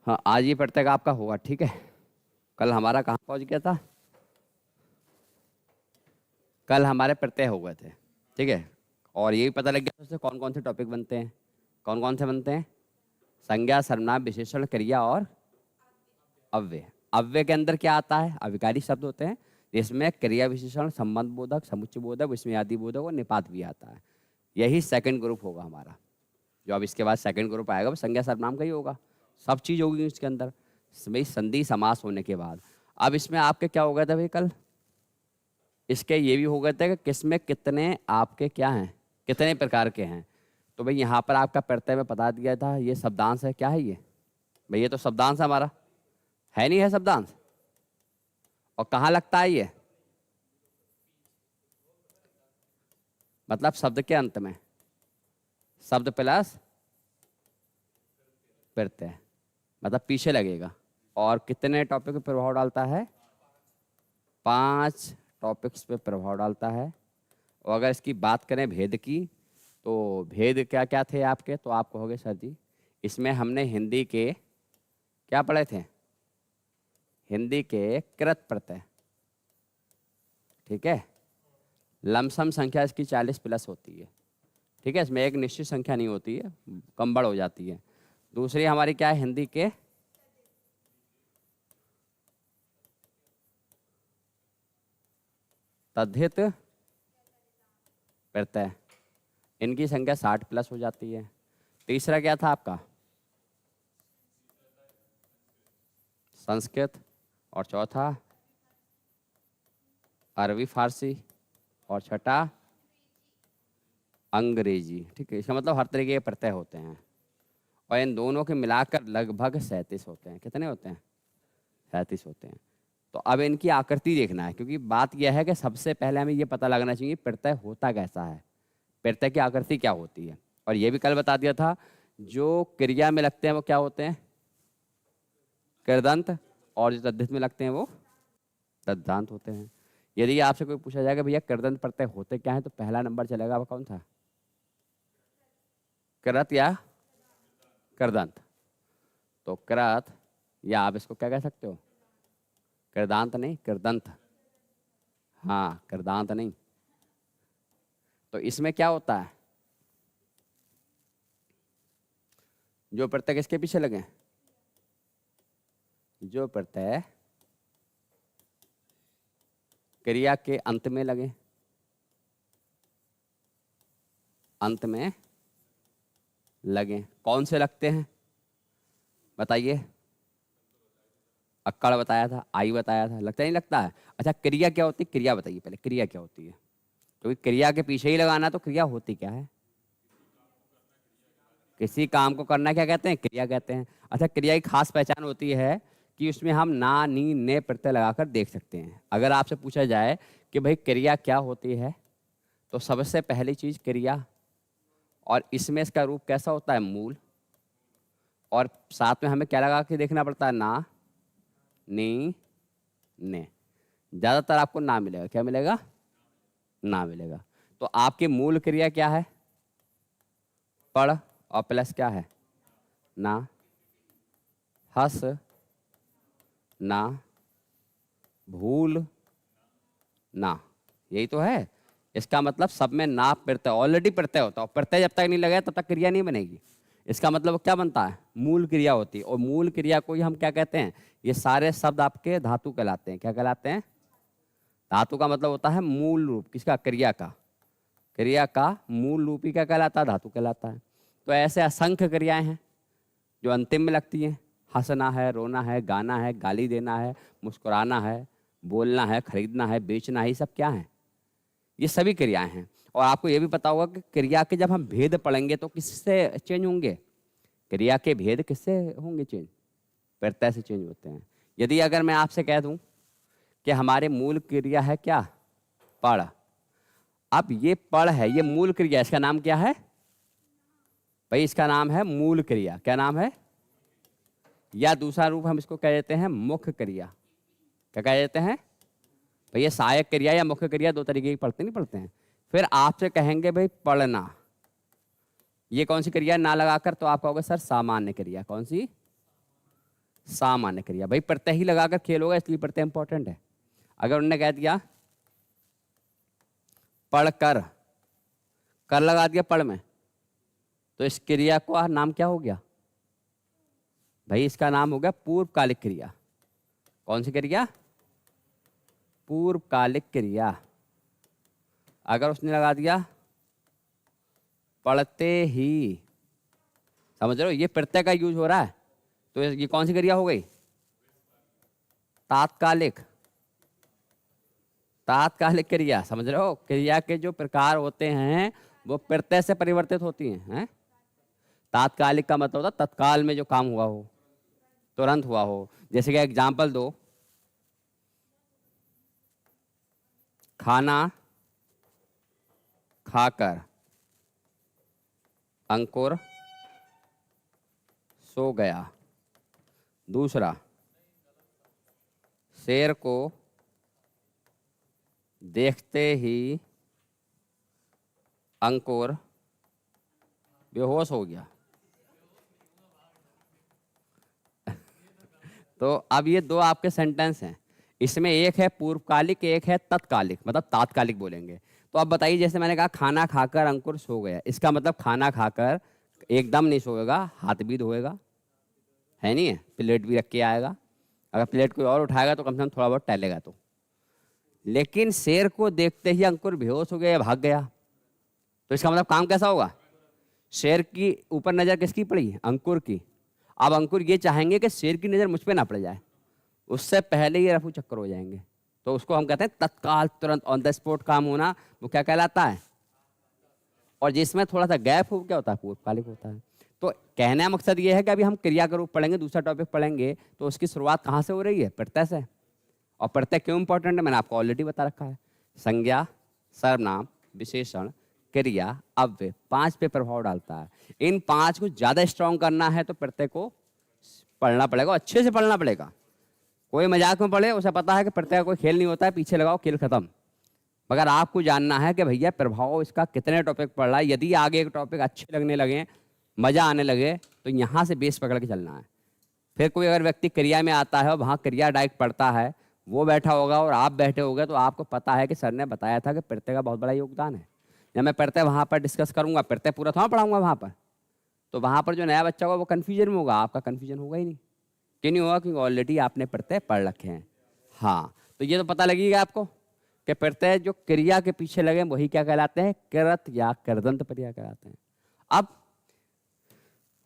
हाँ, आज ये प्रत्यय का आपका होगा, ठीक है। कल हमारा कहाँ पहुँच गया था? कल हमारे प्रत्यय हो गए थे, ठीक है। और ये भी पता लग गया उससे कौन कौन से टॉपिक बनते हैं। कौन कौन से बनते हैं? संज्ञा, सर्वनाम, विशेषण, क्रिया और अव्यय। अव्यय के अंदर क्या आता है? अविकारी शब्द होते हैं, जिसमें क्रिया विशेषण, संबंध बोधक, समुच्चय बोधक, विस्मयादि बोधक और निपात भी आता है। यही सेकंड ग्रुप होगा हमारा। जो अब इसके बाद सेकंड ग्रुप आएगा वो संज्ञा सर्वनाम का ही होगा। सब चीज़ होगी इसके अंदर, भाई संधि समास होने के बाद। अब इसमें आपके क्या हो गया था भाई कल? इसके ये भी हो गए थे कि किसमें कितने आपके क्या हैं, कितने प्रकार के हैं। तो भाई यहाँ पर आपका प्रत्यय में बता दिया था, ये शब्दांश है। क्या है ये भाई? ये तो शब्दांश है हमारा, है नहीं है शब्दांश? और कहाँ लगता है ये? मतलब शब्द के अंत में, शब्द प्लस प्रत्यय, मतलब पीछे लगेगा। और कितने टॉपिक पे प्रभाव डालता है? 5 टॉपिक्स पे प्रभाव डालता है। और अगर इसकी बात करें भेद की, तो भेद क्या क्या थे आपके? तो आप कहोगे सर जी इसमें हमने हिंदी के क्या पढ़े थे? हिंदी के कृत प्रत्यय, ठीक है। लमसम संख्या इसकी 40 प्लस होती है, ठीक है। इसमें एक निश्चित संख्या नहीं होती है, कम बढ़ हो जाती है। दूसरी हमारी क्या है? हिंदी के तद्धित प्रत्यय, इनकी संख्या 60 प्लस हो जाती है। तीसरा क्या था आपका? संस्कृत। और चौथा अरबी फारसी। और छठा अंग्रेजी, ठीक है। इसका मतलब हर तरीके के प्रत्यय होते हैं। और इन दोनों के मिलाकर लगभग 37 होते हैं। कितने होते हैं? 37 होते हैं। तो अब इनकी आकृति देखना है, क्योंकि बात यह है कि सबसे पहले हमें ये पता लगना चाहिए प्रत्यय होता कैसा है, प्रत्यय की आकृति क्या होती है। और ये भी कल बता दिया था, जो क्रिया में लगते हैं वो क्या होते हैं? कृदंत। और जो तद्धित में लगते हैं वो तद्धांत होते हैं। यदि आपसे कोई पूछा जाएगा भैया कृदंत प्रत्यय होते क्या है, तो पहला नंबर चलेगा वो कौन था? कृत या कृदंत। तो कृत, या आप इसको क्या कह सकते हो? कृदांत नहीं, कृदंत। हाँ, कृदांत नहीं। तो इसमें क्या होता है? जो प्रत्यय किसके पीछे लगे? जो प्रत्यय क्रिया के अंत में लगे, अंत में लगे। कौन से लगते हैं बताइए? अक्कड़ बताया था, आई बताया था, लगता नहीं लगता है? अच्छा, क्रिया क्या होती है? क्रिया बताइए पहले, क्रिया क्या होती है? क्योंकि क्रिया के पीछे ही लगाना, तो क्रिया होती क्या है? किसी काम को करना क्या कहते हैं? क्रिया कहते हैं। अच्छा, क्रिया की खास पहचान होती है कि उसमें हम ना, नी, ने प्रत्यय लगाकर देख सकते हैं। अगर आपसे पूछा जाए कि भाई क्रिया क्या होती है, तो सबसे पहली चीज क्रिया, और इसमें इसका रूप कैसा होता है? मूल। और साथ में हमें क्या लगा के देखना पड़ता है? ना, नी, ने। ज्यादातर आपको ना मिलेगा। क्या मिलेगा? ना मिलेगा। तो आपकी मूल क्रिया क्या है? पढ़। और प्लस क्या है? ना। हंस, ना। भूल, ना। यही तो है। इसका मतलब सब में ना प्रत्यय ऑलरेडी प्रत्यय होता है, और प्रत्यय जब तक नहीं लगे तब तक क्रिया नहीं बनेगी। इसका मतलब क्या बनता है? मूल क्रिया होती है। और मूल क्रिया को ही हम क्या कहते हैं? ये सारे शब्द आपके धातु कहलाते हैं। क्या कहलाते हैं? धातु का मतलब होता है मूल रूप। किसका? क्रिया का। क्रिया का मूल रूप ही क्या कहलाता है? धातु कहलाता है। तो ऐसे असंख्य क्रियाएं हैं जो अंतिम में लगती हैं। हंसना है, रोना है, गाना है, गाली देना है, मुस्कुराना है, बोलना है, खरीदना है, बेचना है, ये सब क्या है? ये सभी क्रियाएं हैं। और आपको ये भी पता होगा कि क्रिया के जब हम भेद पढ़ेंगे तो किससे चेंज होंगे? क्रिया के भेद किससे होंगे चेंज? प्रत्यय से चेंज होते हैं। यदि अगर मैं आपसे कह दूं कि हमारे मूल क्रिया है क्या? पढ़। अब ये पढ़ है, ये मूल क्रिया, इसका नाम क्या है भाई? इसका नाम है मूल क्रिया। क्या नाम है? या दूसरा रूप हम इसको कह देते हैं मुख्य क्रिया। क्या कह देते हैं भैया? सहायक क्रिया या मुख्य क्रिया, दो तरीके की पढ़ते नहीं पढ़ते हैं। फिर आपसे कहेंगे भाई पढ़ना, ये कौन सी क्रिया? ना लगाकर, तो आप कहोगे सर सामान्य क्रिया। कौन सी? सामान्य क्रिया। भाई प्रत्यय ही लगाकर खेल होगा, इसलिए प्रत्यय इंपॉर्टेंट है। अगर उन्होंने कह दिया पढ़ कर, कर लगा दिया पढ़ में, तो इस क्रिया को नाम क्या हो गया भाई? इसका नाम हो गया पूर्वकालिक क्रिया। कौन सी क्रिया? पूर्वकालिक क्रिया। अगर उसने लगा दिया पढ़ते ही, समझ रहे हो, ये प्रत्यय का यूज हो रहा है, तो ये कौन सी क्रिया हो गई? तात्कालिक। तात्कालिक क्रिया। समझ रहे हो, क्रिया के जो प्रकार होते हैं वो प्रत्यय से परिवर्तित होती हैं। तात्कालिक का मतलब होता है तत्काल में जो काम हुआ हो, तुरंत हुआ हो। जैसे कि एग्जाम्पल दो, खाना खाकर अंकुर सो गया। दूसरा, शेर को देखते ही अंकुर बेहोश हो गया। तो अब ये दो आपके सेंटेंस हैं, इसमें एक है पूर्वकालिक, एक है तत्कालिक, मतलब तात्कालिक बोलेंगे। तो अब बताइए, जैसे मैंने कहा खाना खाकर अंकुर सो गया, इसका मतलब खाना खाकर एकदम नहीं सोएगा, हाथ भी धोएगा, है नहीं है, प्लेट भी रख के आएगा। अगर प्लेट कोई और उठाएगा तो कम से कम थोड़ा बहुत टहलेगा। तो लेकिन शेर को देखते ही अंकुर बेहोश हो गया या भाग गया, तो इसका मतलब काम कैसा होगा? शेर की ऊपर नजर किसकी पड़ी? अंकुर की। अब अंकुर ये चाहेंगे कि शेर की नजर मुझ पे ना पड़ जाए, उससे पहले ही रफू चक्कर हो जाएंगे। तो उसको हम कहते हैं तत्काल, तुरंत, ऑन द स्पॉट काम होना, वो क्या कहलाता है? और जिसमें थोड़ा सा गैप हो क्या होता है? पूर्वकालिक होता है। तो कहने का मकसद ये है कि अभी हम क्रिया का रूप पढ़ेंगे, दूसरा टॉपिक पढ़ेंगे, तो उसकी शुरुआत कहाँ से हो रही है? प्रत्यय से। और प्रत्यय क्यों इंपॉर्टेंट है मैंने आपको ऑलरेडी बता रखा है। संज्ञा, सर्वनाम, विशेषण, क्रिया, अव्यय, 5 पे प्रभाव डालता है। इन 5 को ज्यादा स्ट्रांग करना है तो प्रत्यय को पढ़ना पड़ेगा, अच्छे से पढ़ना पड़ेगा। कोई मजाक में पढ़े, उसे पता है कि प्रत्यय कोई खेल नहीं होता है, पीछे लगाओ खेल खत्म। मगर आपको जानना है कि भैया प्रभाव इसका कितने टॉपिक पढ़ रहा है। यदि आगे एक टॉपिक अच्छे लगने लगे, मजा आने लगे, तो यहाँ से बेस पकड़ के चलना है। फिर कोई अगर व्यक्ति क्रिया में आता है और वहाँ क्रिया डायरेक्ट पढ़ता है, वो बैठा होगा और आप बैठे होगे, तो आपको पता है कि सर ने बताया था कि प्रत्यय का बहुत बड़ा योगदान है। या मैं प्रत्यय वहाँ पर डिस्कस करूँगा, प्रत्यय पूरा थोड़ा पढ़ाऊंगा वहाँ पर, तो वहाँ पर जो नया बच्चा होगा वो कन्फ्यूजन में होगा, आपका कन्फ्यूजन होगा ही नहीं। क्यों नहीं होगा? क्योंकि ऑलरेडी आपने प्रत्यय पढ़ रखे हैं। हाँ, तो ये तो पता लगेगा आपको कि प्रत्यय जो क्रिया के पीछे लगे वही क्या कहलाते हैं? कृत या कृदंत प्रत्यय कहलाते हैं। अब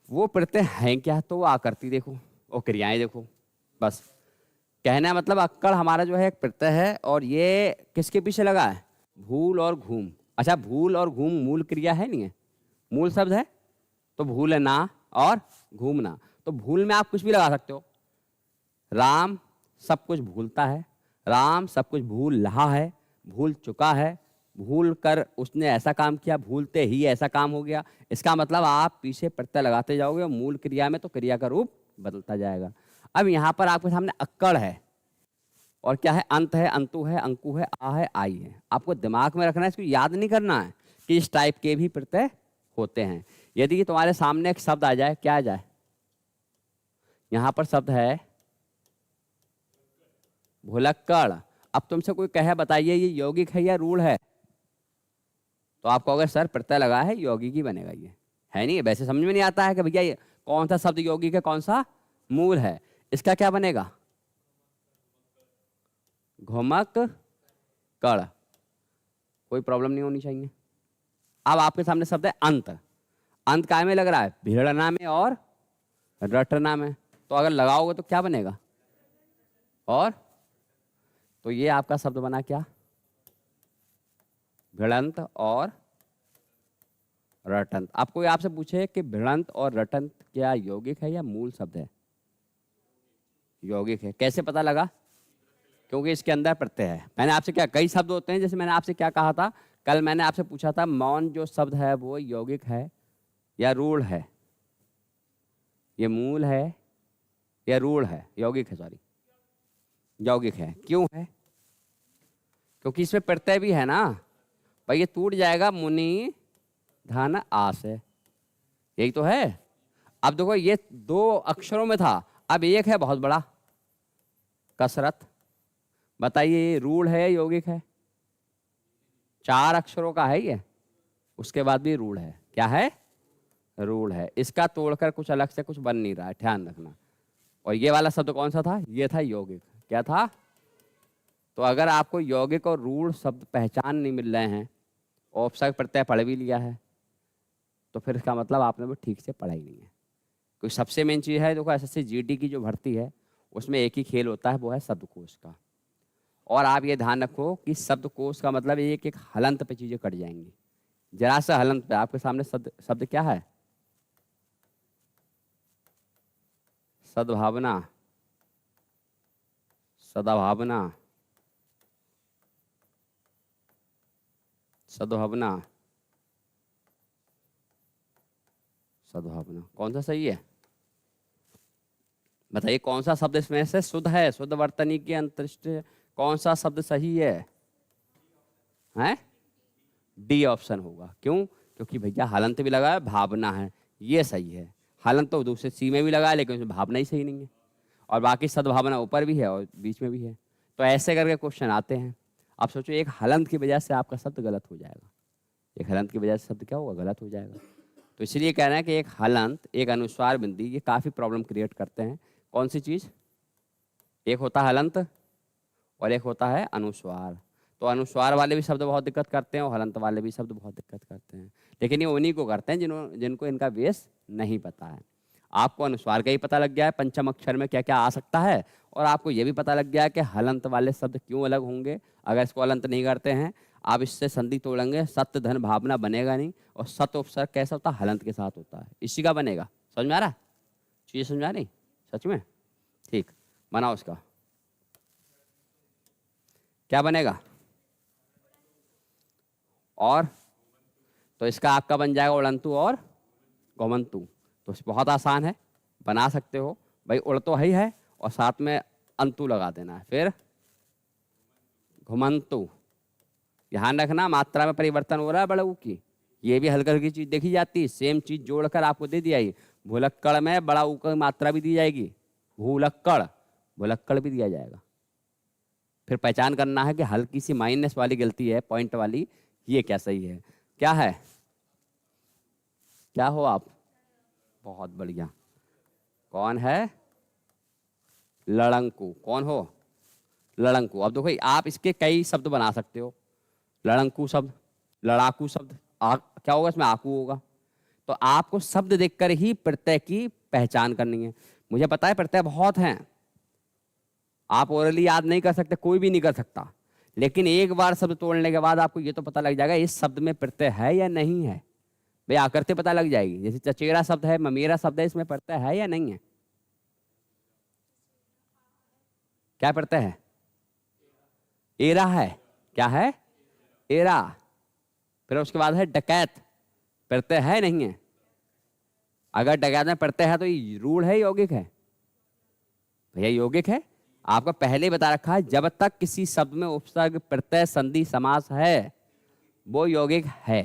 वो प्रत्यय हैं क्या? तो वो आकृति देखो और क्रियाएं देखो, बस। कहना मतलब अक्कड़ हमारा जो है एक प्रत्यय है, और ये किसके पीछे लगा है? भूल और घूम। अच्छा, भूल और घूम मूल क्रिया है नहीं है? मूल शब्द है, तो भूलना और घूमना। तो भूल में आप कुछ भी लगा सकते हो। राम सब कुछ भूलता है, राम सब कुछ भूल रहा है, भूल चुका है, भूल कर उसने ऐसा काम किया, भूलते ही ऐसा काम हो गया। इसका मतलब आप पीछे प्रत्यय लगाते जाओगे और मूल क्रिया में तो क्रिया का रूप बदलता जाएगा। अब यहाँ पर आपके सामने अक्कड़ है, और क्या है? अंत है, अंतु है, अंकु है, आ है, आई है। आपको दिमाग में रखना है, इसको याद नहीं करना है कि इस टाइप के भी प्रत्यय होते हैं। यदि तुम्हारे सामने एक शब्द आ जाए, क्या आ जाए? यहाँ पर शब्द है भुलक्कड़। अब तुमसे कोई कहे बताइए ये यौगिक है या रूढ़ है, तो आपको अगर सर प्रत्यय लगा है यौगिक ही बनेगा। ये है नहीं, वैसे समझ में नहीं आता है कि भैया ये कौन सा शब्द यौगिक है, कौन सा मूल है। इसका क्या बनेगा? घुमक कड़। कोई प्रॉब्लम नहीं होनी चाहिए। अब आपके सामने शब्द है अंत। अंत काय में लग रहा है? भिड़ना में और रटना में। तो अगर लगाओगे तो क्या बनेगा? और तो ये आपका शब्द बना क्या? भिड़ंत और रटंत। अब कोई आपसे पूछे कि भिड़ंत और रटंत क्या यौगिक है या मूल शब्द है? यौगिक है। कैसे पता लगा? क्योंकि इसके अंदर प्रत्यय है। मैंने आपसे क्या, कई शब्द होते हैं, जैसे मैंने आपसे क्या कहा था कल, मैंने आपसे पूछा था मौन जो शब्द है वो यौगिक है या रूढ़ है? ये मूल है या रूढ़ है? यौगिक है, सॉरी, यौगिक है। क्यों है? क्योंकि इसमें प्रत्यय भी है ना भाई। ये टूट जाएगा मुनि धन आस है, यही तो है। अब देखो ये 2 अक्षरों में था, अब एक है बहुत बड़ा, कसरत। बताइए ये रूढ़ है या यौगिक है? 4 अक्षरों का है ये, उसके बाद भी रूढ़ है। क्या है? रूढ़ है। इसका तोड़कर कुछ अलग से कुछ बन नहीं रहा है, ध्यान रखना। और ये वाला शब्द कौन सा था? ये था यौगिक। क्या था? तो अगर आपको यौगिक और रूढ़ शब्द पहचान नहीं मिल रहे हैं, औपचारिक प्रत्यय पढ़ भी लिया है, तो फिर इसका मतलब आपने वो ठीक से पढ़ा ही नहीं है। क्योंकि सबसे मेन चीज़ है, देखो एसएससी जीडी की जो भर्ती है उसमें एक ही खेल होता है, वो है शब्दकोश का। और आप ये ध्यान रखो कि शब्दकोश का मतलब एक एक हलंत पे चीज़ें कट जाएंगी। जरा सा हलंत पे आपके सामने शब्द शब्द क्या है? सद्भावना, सदाभावना, सद्भावना, सद्भावना। कौन सा सही है? बताइए कौन सा शब्द इसमें से शुद्ध है? शुद्ध वर्तनी के अंतरिष्ट कौन सा शब्द सही है? हैं? डी ऑप्शन होगा। क्यों? क्योंकि भैया हलंत भी लगा है, भावना है, ये सही है। हलंत तो दूसरे सी में भी लगा है, लेकिन उसमें भावना ही सही नहीं है। और बाकी सद्भावना ऊपर भी है और बीच में भी है। तो ऐसे करके क्वेश्चन आते हैं। आप सोचो एक हलंत की वजह से आपका शब्द गलत हो जाएगा, एक हलंत की वजह से शब्द क्या होगा? गलत हो जाएगा। तो इसलिए कह रहे हैं कि एक हलंत, एक अनुस्वार बिंदी, ये काफ़ी प्रॉब्लम क्रिएट करते हैं। कौन सी चीज़? एक होता है हलंत और एक होता है अनुस्वार। तो अनुस्वार वाले भी शब्द बहुत दिक्कत करते हैं और हलंत वाले भी शब्द बहुत दिक्कत करते हैं। लेकिन ये उन्हीं को करते हैं जिनको इनका बेस नहीं पता है। आपको अनुस्वार का ही पता लग गया है पंचम अक्षर में क्या क्या आ सकता है, और आपको ये भी पता लग गया है कि हलंत वाले शब्द क्यों अलग होंगे। अगर इसको हलंत नहीं करते हैं आप, इससे संधि तोड़ेंगे, सत्य धन भावना बनेगा नहीं। और सत उपसर्ग कैसा होता है? हलंत के साथ होता है, इसी का बनेगा। समझ में आ रहा है? चीज़ समझ आ रही? सच में? ठीक, बनाओ उसका। क्या बनेगा? और तो इसका आपका बन जाएगा उड़ंतु और गोमंतु। तो बहुत आसान है, बना सकते हो भाई। उड़ तो ही है और साथ में अंतु लगा देना है, फिर घुमंतु। ध्यान रखना मात्रा में परिवर्तन हो रहा है बड़े ऊ की, ये भी हल्की हल्की चीज देखी जाती है। सेम चीज जोड़कर आपको दे दिया ही। भुलक्कड़ में बड़ा ऊ की मात्रा भी दी जाएगी, भूलक्कड़, भुलक्कड़ भी दिया जाएगा। फिर पहचान करना है कि हल्की सी माइनस वाली गलती है, पॉइंट वाली, ये क्या सही है? क्या है? क्या हो आप? बहुत बढ़िया। कौन है? लड़ंकु। कौन हो? लड़ंकु। अब देखो आप इसके कई शब्द बना सकते हो। लड़ंकु शब्द, लड़ाकू शब्द, क्या होगा इसमें? आकू होगा। तो आपको शब्द देखकर ही प्रत्यय की पहचान करनी है। मुझे पता है प्रत्यय बहुत हैं, आप ओरली याद नहीं कर सकते, कोई भी नहीं कर सकता, लेकिन एक बार शब्द तोड़ने के बाद आपको ये तो पता लग जाएगा इस शब्द में प्रत्यय है या नहीं है। भाई आकृति पता लग जाएगी। जैसे चचेरा शब्द है, ममेरा शब्द है, इसमें प्रत्यय है या नहीं है? क्या प्रत्यय है? एरा है। क्या है? एरा। फिर उसके बाद है डकैत, प्रत्यय है नहीं है? अगर डकैत में प्रत्यय है तो ये रूढ़ है यौगिक है? भैया यौगिक है। आपको पहले ही बता रखा है, जब तक किसी शब्द में उपसर्ग प्रत्यय संधि समास है वो यौगिक है।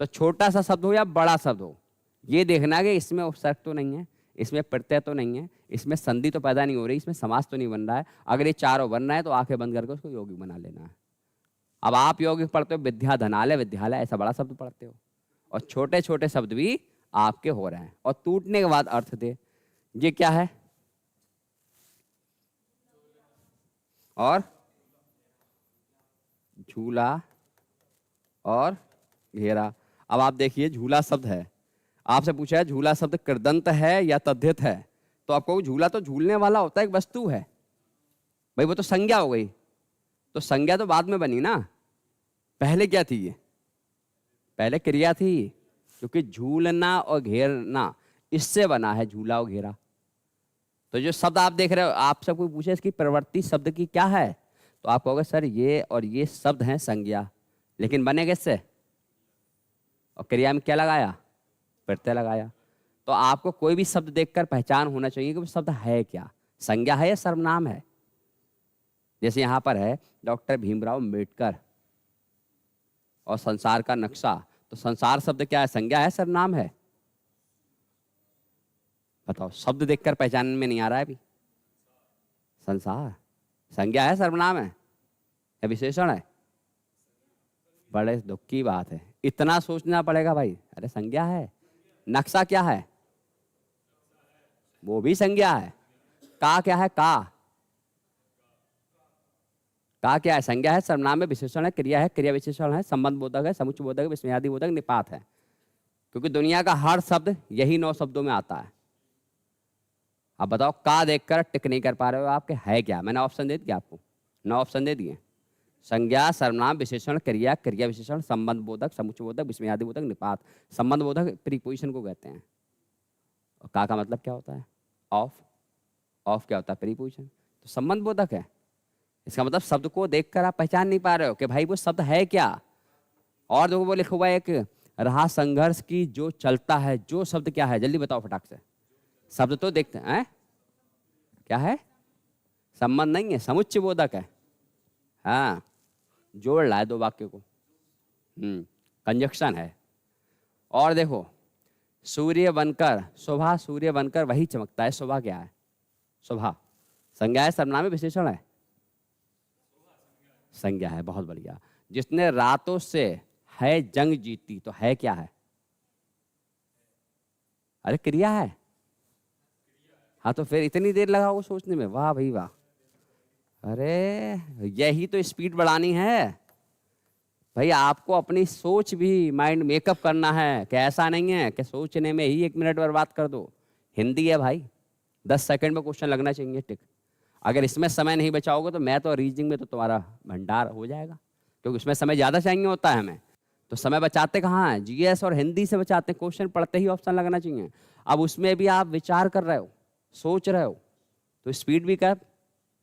तो छोटा सा शब्द हो या बड़ा शब्द हो, ये देखना कि इसमें उपसर्ग तो नहीं है, इसमें प्रत्यय तो नहीं है, इसमें संधि तो पैदा नहीं हो रही, इसमें समास तो नहीं बन रहा है। अगर ये चारों बन रहा है तो आंखें बंद करके उसको यौगिक बना लेना है। अब आप यौगिक पढ़ते हो विद्याधनालय, विद्यालय ऐसा बड़ा शब्द पढ़ते हो, और छोटे छोटे शब्द भी आपके हो रहे हैं और टूटने के बाद अर्थ दे। ये क्या है? और झूला और घेरा। अब आप देखिए झूला शब्द है, आपसे पूछा है झूला शब्द कृदंत है या तद्धित है, तो आपको झूला तो झूलने वाला होता है, एक वस्तु है भाई, वो तो संज्ञा हो गई। तो संज्ञा तो बाद में बनी ना, पहले क्या थी? ये पहले क्रिया थी, क्योंकि झूलना और घेरना इससे बना है झूला और घेरा। तो जो शब्द आप देख रहे हो, आपसे कोई पूछे इसकी प्रवृत्ति शब्द की क्या है, तो आप कहोगे सर ये और ये शब्द हैं संज्ञा, लेकिन बने किससे? और क्रिया में क्या लगाया? प्रत्यय लगाया। तो आपको कोई भी शब्द देखकर पहचान होना चाहिए कि वो शब्द है क्या, संज्ञा है या सर्वनाम है। जैसे यहाँ पर है डॉक्टर भीमराव अम्बेडकर और संसार का नक्शा, तो संसार शब्द क्या है? संज्ञा है सर्वनाम है? बताओ, शब्द देखकर पहचान में नहीं आ रहा है अभी। संसार संज्ञा है, सर्वनाम है या विशेषण है? बड़े दुख की बात है, इतना सोचना पड़ेगा भाई। अरे संज्ञा है। नक्शा क्या है? वो भी संज्ञा है। का क्या है? का क्या है? संज्ञा है, सर्वनाम है, विशेषण है, क्रिया है, क्रिया विशेषण है, संबंध बोधक है, समुच्चय बोधक है, विस्मयादि बोधक, निपात है। क्योंकि दुनिया का हर शब्द यही 9 शब्दों में आता है। अब बताओ, का देखकर टिक नहीं कर पा रहे हो आपके, है क्या? मैंने ऑप्शन दे दिया आपको, 9 ऑप्शन दे दिए। संज्ञा, सर्वनाम, विशेषण, क्रिया, क्रिया विशेषण, संबंध बोधक, समुच्चय बोधक, विस्मयादि बोधक, निपात। संबंध बोधक प्रीपोजिशन को कहते हैं। और का मतलब क्या होता है? ऑफ। ऑफ क्या होता है? प्रीपोजिशन। तो संबंध बोधक है। इसका मतलब शब्द को देखकर आप पहचान नहीं पा रहे हो कि भाई वो शब्द है क्या। और देखो वो लिखा हुआ है एक, रहा संघर्ष की जो चलता है, जो शब्द क्या है? जल्दी बताओ फटाक से। शब्द तो देखते हैं, क्या है? संबंध नहीं है, समुच्चय बोधक है। हाँ, जोड़ रहा है 2 वाक्य को, कंजक्शन है। और देखो, सूर्य बनकर शोभा, सूर्य बनकर वही चमकता है। शोभा क्या है? शोभा संज्ञा है, सर्वनाम है, विशेषण है? संज्ञा है। बहुत बढ़िया। जिसने रातों से है जंग जीती, तो है क्या है? अरे क्रिया है। हाँ, तो फिर इतनी देर लगाओ सोचने में? वाह भाई वाह। अरे यही तो स्पीड बढ़ानी है भाई। आपको अपनी सोच भी माइंड मेकअप करना है कि ऐसा नहीं है कि सोचने में ही 1 मिनट बर्बाद कर दो। हिंदी है भाई, 10 सेकंड में क्वेश्चन लगना चाहिए टिक। अगर इसमें समय नहीं बचाओगे तो मैथ और रीजनिंग में तो तुम्हारा भंडार हो जाएगा, क्योंकि उसमें समय ज़्यादा चाहिए होता है हमें। तो समय बचाते कहाँ हैं? जीएस और हिंदी से बचाते हैं। क्वेश्चन पढ़ते ही ऑप्शन लगना चाहिए। अब उसमें भी आप विचार कर रहे हो, सोच रहे हो, तो स्पीड भी कब,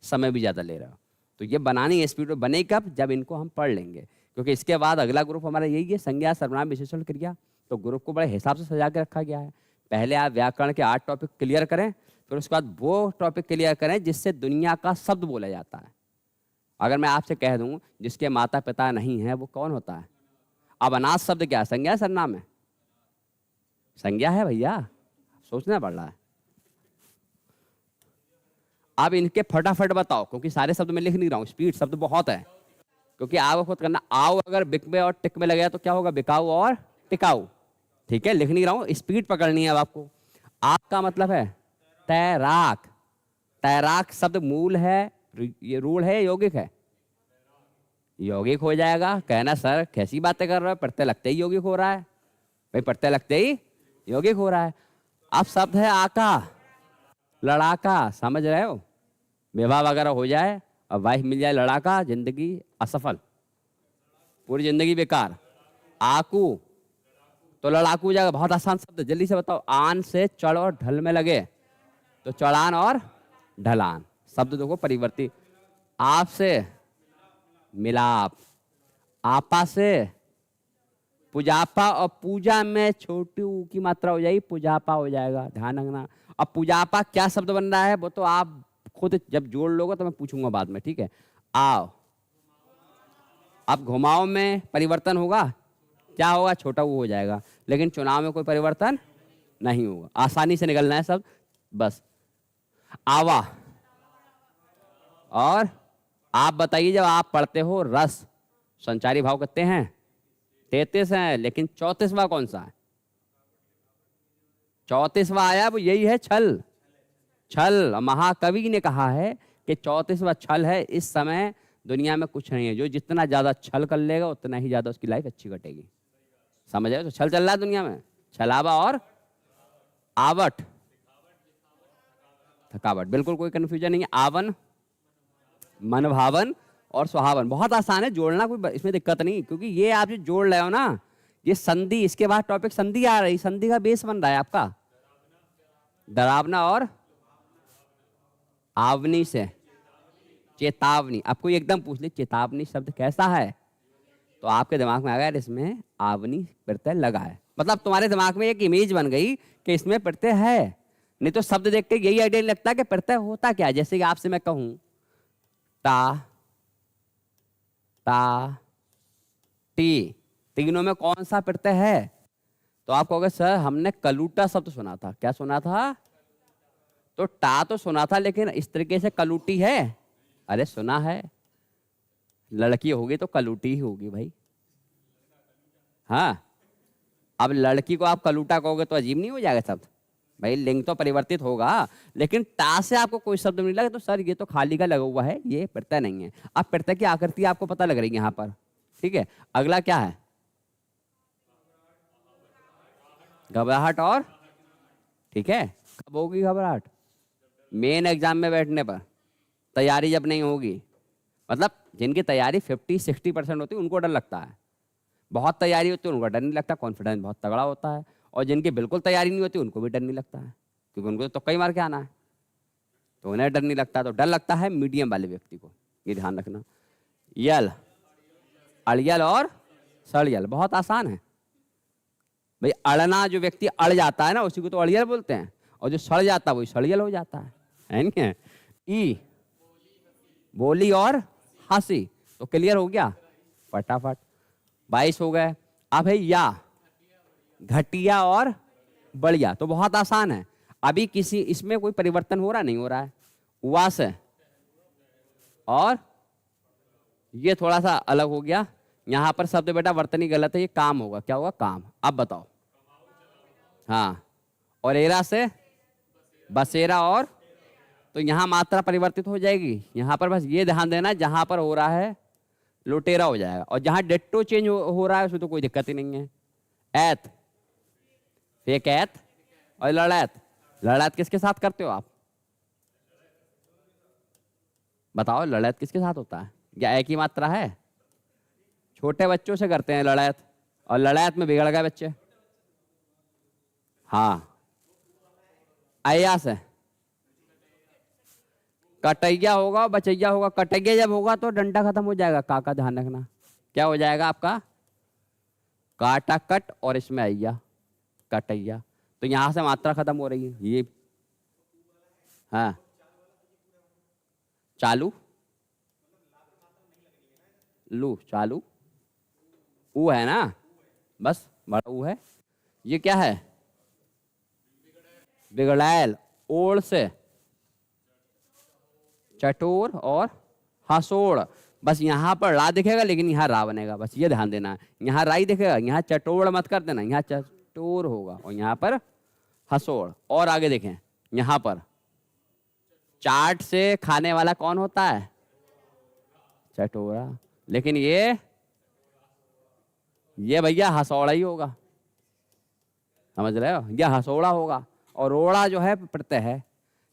समय भी ज़्यादा ले रहे हो। तो ये बनानी है स्पीड, बने कब? जब इनको हम पढ़ लेंगे। क्योंकि इसके बाद अगला ग्रुप हमारा यही है, संज्ञा, सर्वनाम, विशेषण, क्रिया। तो ग्रुप को बड़े हिसाब से सजा के रखा गया है। पहले आप व्याकरण के 8 टॉपिक क्लियर करें, फिर उसके बाद वो टॉपिक क्लियर करें जिससे दुनिया का शब्द बोला जाता है। अगर मैं आपसे कह दूं जिसके माता पिता नहीं है वो कौन होता है? अब अनाथ शब्द क्या है? संज्ञा है, सर्वनाम है? संज्ञा है भैया, सोचना पड़ रहा है। अब इनके फटाफट बताओ, क्योंकि सारे शब्द मैं लिख नहीं रहा हूँ, स्पीड शब्द बहुत है। क्योंकि आपको खुद करना, आओ अगर बिक में और टिक में लगे तो क्या होगा? बिकाऊ और टिकाऊ। ठीक है, लिख नहीं रहा हूँ, स्पीड पकड़नी है अब आपको। आपका मतलब है तैराक। तैराक शब्द मूल है, ये रूल है, यौगिक है? यौगिक हो जाएगा। कहना सर कैसी बातें कर रहे हो, पढ़ते लगते ही यौगिक हो रहा है। भाई पढ़ते लगते ही यौगिक हो रहा है। अब शब्द है आका, लड़ाका। समझ रहे हो? विवाह वगैरह हो जाए और वाइफ मिल जाए लड़ाका, जिंदगी असफल, पूरी जिंदगी बेकार। आकू तो लड़ाकू हो जाएगा। बहुत आसान शब्द, जल्दी से बताओ। आन से चढ़ और ढल में लगे तो चढ़ान और ढलान। शब्द देखो परिवर्तित। आप से मिलाप, आपा से पुजापा, और पूजा में छोटी ऊ की मात्रा हो जाएगी, पुजापा हो जाएगा। ध्यान रखना। अब पुजापा क्या शब्द बन रहा है वो तो आप खुद जब जोड़ लोगे तो मैं पूछूंगा बाद में, ठीक है? आओ, अब घुमाओ में परिवर्तन होगा, क्या होगा? छोटा ऊ हो जाएगा। लेकिन चुनाव में कोई परिवर्तन नहीं होगा, आसानी से निकलना है सब बस। आवा, और आप बताइए जब आप पढ़ते हो रस, संचारी भाव कितने हैं? 33 हैं, लेकिन 34वां कौन सा है? 34वां आया वो यही है, छल। छल, महाकवि ने कहा है कि 34वां छल है। इस समय दुनिया में कुछ नहीं है, जो जितना ज्यादा छल कर लेगा उतना ही ज्यादा उसकी लाइफ अच्छी कटेगी। समझ आए? तो छल चल रहा है दुनिया में, छलावा और आवट, थकावट। बिल्कुल कोई कंफ्यूजन नहीं है। आवन, मन भावन और सुहावन। बहुत आसान है जोड़ना, कोई इसमें दिक्कत नहीं। क्योंकि ये आप जो जोड़ रहे हो ना, ये संधि, इसके बाद टॉपिक संधि आ रही, संधि का बेस बन रहा है आपका। डरावना और आवनी से चेतावनी। आपको एकदम पूछ ले चेतावनी शब्द कैसा है, तो आपके दिमाग में आ गया इसमें आवनी प्रत्यय लगा है। मतलब तुम्हारे दिमाग में एक इमेज बन गई कि इसमें प्रत्यय है। नहीं तो शब्द देख के यही आइडिया लगता है कि प्रत्यय होता क्या है। जैसे कि आपसे मैं कहूं टा, ता, टी, तीनों में कौन सा प्रत्यय है? तो आप कहोगे सर हमने कलूटा शब्द सुना था। क्या सुना था? तो टा तो सुना था, लेकिन इस तरीके से कलूटी है? अरे सुना है, लड़की होगी तो कलूटी ही होगी भाई। हाँ, अब लड़की को आप कलूटा कहोगे तो अजीब नहीं हो जाएगा शब्द? भाई लिंग तो परिवर्तित होगा, लेकिन टा से आपको कोई शब्द नहीं लगे तो सर ये तो खाली का लगा हुआ है, ये प्रत्यय नहीं है। अब प्रत्यय की आकृति आपको पता लग रही है यहाँ पर, ठीक है। अगला क्या है? घबराहट। और ठीक है, कब होगी घबराहट? मेन एग्जाम में बैठने पर, तैयारी जब नहीं होगी। मतलब जिनकी तैयारी 50-60% होती है उनको डर लगता है, बहुत तैयारी होती है उनको डर नहीं लगता, कॉन्फिडेंस बहुत तगड़ा होता है। और जिनकी बिल्कुल तैयारी नहीं होती उनको भी डर नहीं लगता है, क्योंकि उनको तो कई मार के आना है, तो उन्हें डर नहीं लगता। तो डर लगता है मीडियम वाले व्यक्ति को, ये ध्यान रखना। यल, अड़ियल और सड़ियल बहुत आसान है भाई। अड़ना, जो व्यक्ति अड़ जाता है ना उसी को तो अड़ियल बोलते हैं, और जो सड़ जाता है वही सड़ियल हो जाता है नहीं? ई, बोली और हंसी, तो क्लियर हो गया फटाफट। 22 हो गए। अब है या, घटिया और बढ़िया, तो बहुत आसान है। अभी किसी इसमें कोई परिवर्तन हो रहा नहीं हो रहा है, हुआ से। और ये थोड़ा सा अलग हो गया, यहां पर शब्द बेटा वर्तनी गलत है, ये काम होगा। क्या होगा? काम। अब बताओ। हाँ, और एरा से बसेरा, और तो यहां मात्रा परिवर्तित हो जाएगी। यहां पर बस ये ध्यान देना, जहां पर हो रहा है लुटेरा हो जाएगा, और जहां डिट्टो चेंज हो रहा है उसमें तो कोई दिक्कत ही नहीं है। ऐत, फेक ऐत, और लड़ैत। लड़ैत किसके साथ करते हो आप? बताओ, लड़ैत किसके साथ होता है? या एक ही मात्रा है? छोटे बच्चों से करते हैं लड़ैत, और लड़ैत में बिगड़ गए बच्चे। हाँ, अया से कटैया होगा, बचैया होगा। कटैया जब होगा तो डंडा खत्म हो जाएगा, का ध्यान रखना। क्या हो जाएगा आपका? काटा कट, और इसमें अय्या, कटैया। तो यहां से मात्रा खत्म हो रही है ये। हाँ, चालू, लू, चालू, ऊ है ना, बस बड़ा ऊ है। ये क्या है? बिगड़ैल, ओड़ से चटोर और हसोड़। बस यहाँ पर रा दिखेगा, लेकिन यहाँ रा बनेगा, बस ये ध्यान देना है। यहाँ राई दिखेगा, यहाँ चटोड़ मत कर देना, यहाँ चटोर होगा, और यहाँ पर हसोड़। और आगे देखें, यहाँ पर चाट से खाने वाला कौन होता है? चटोरा। लेकिन ये भैया हसौड़ा ही होगा, समझ रहे हो? यह हसौड़ा होगा, और ओड़ा जो है प्रत्यय है।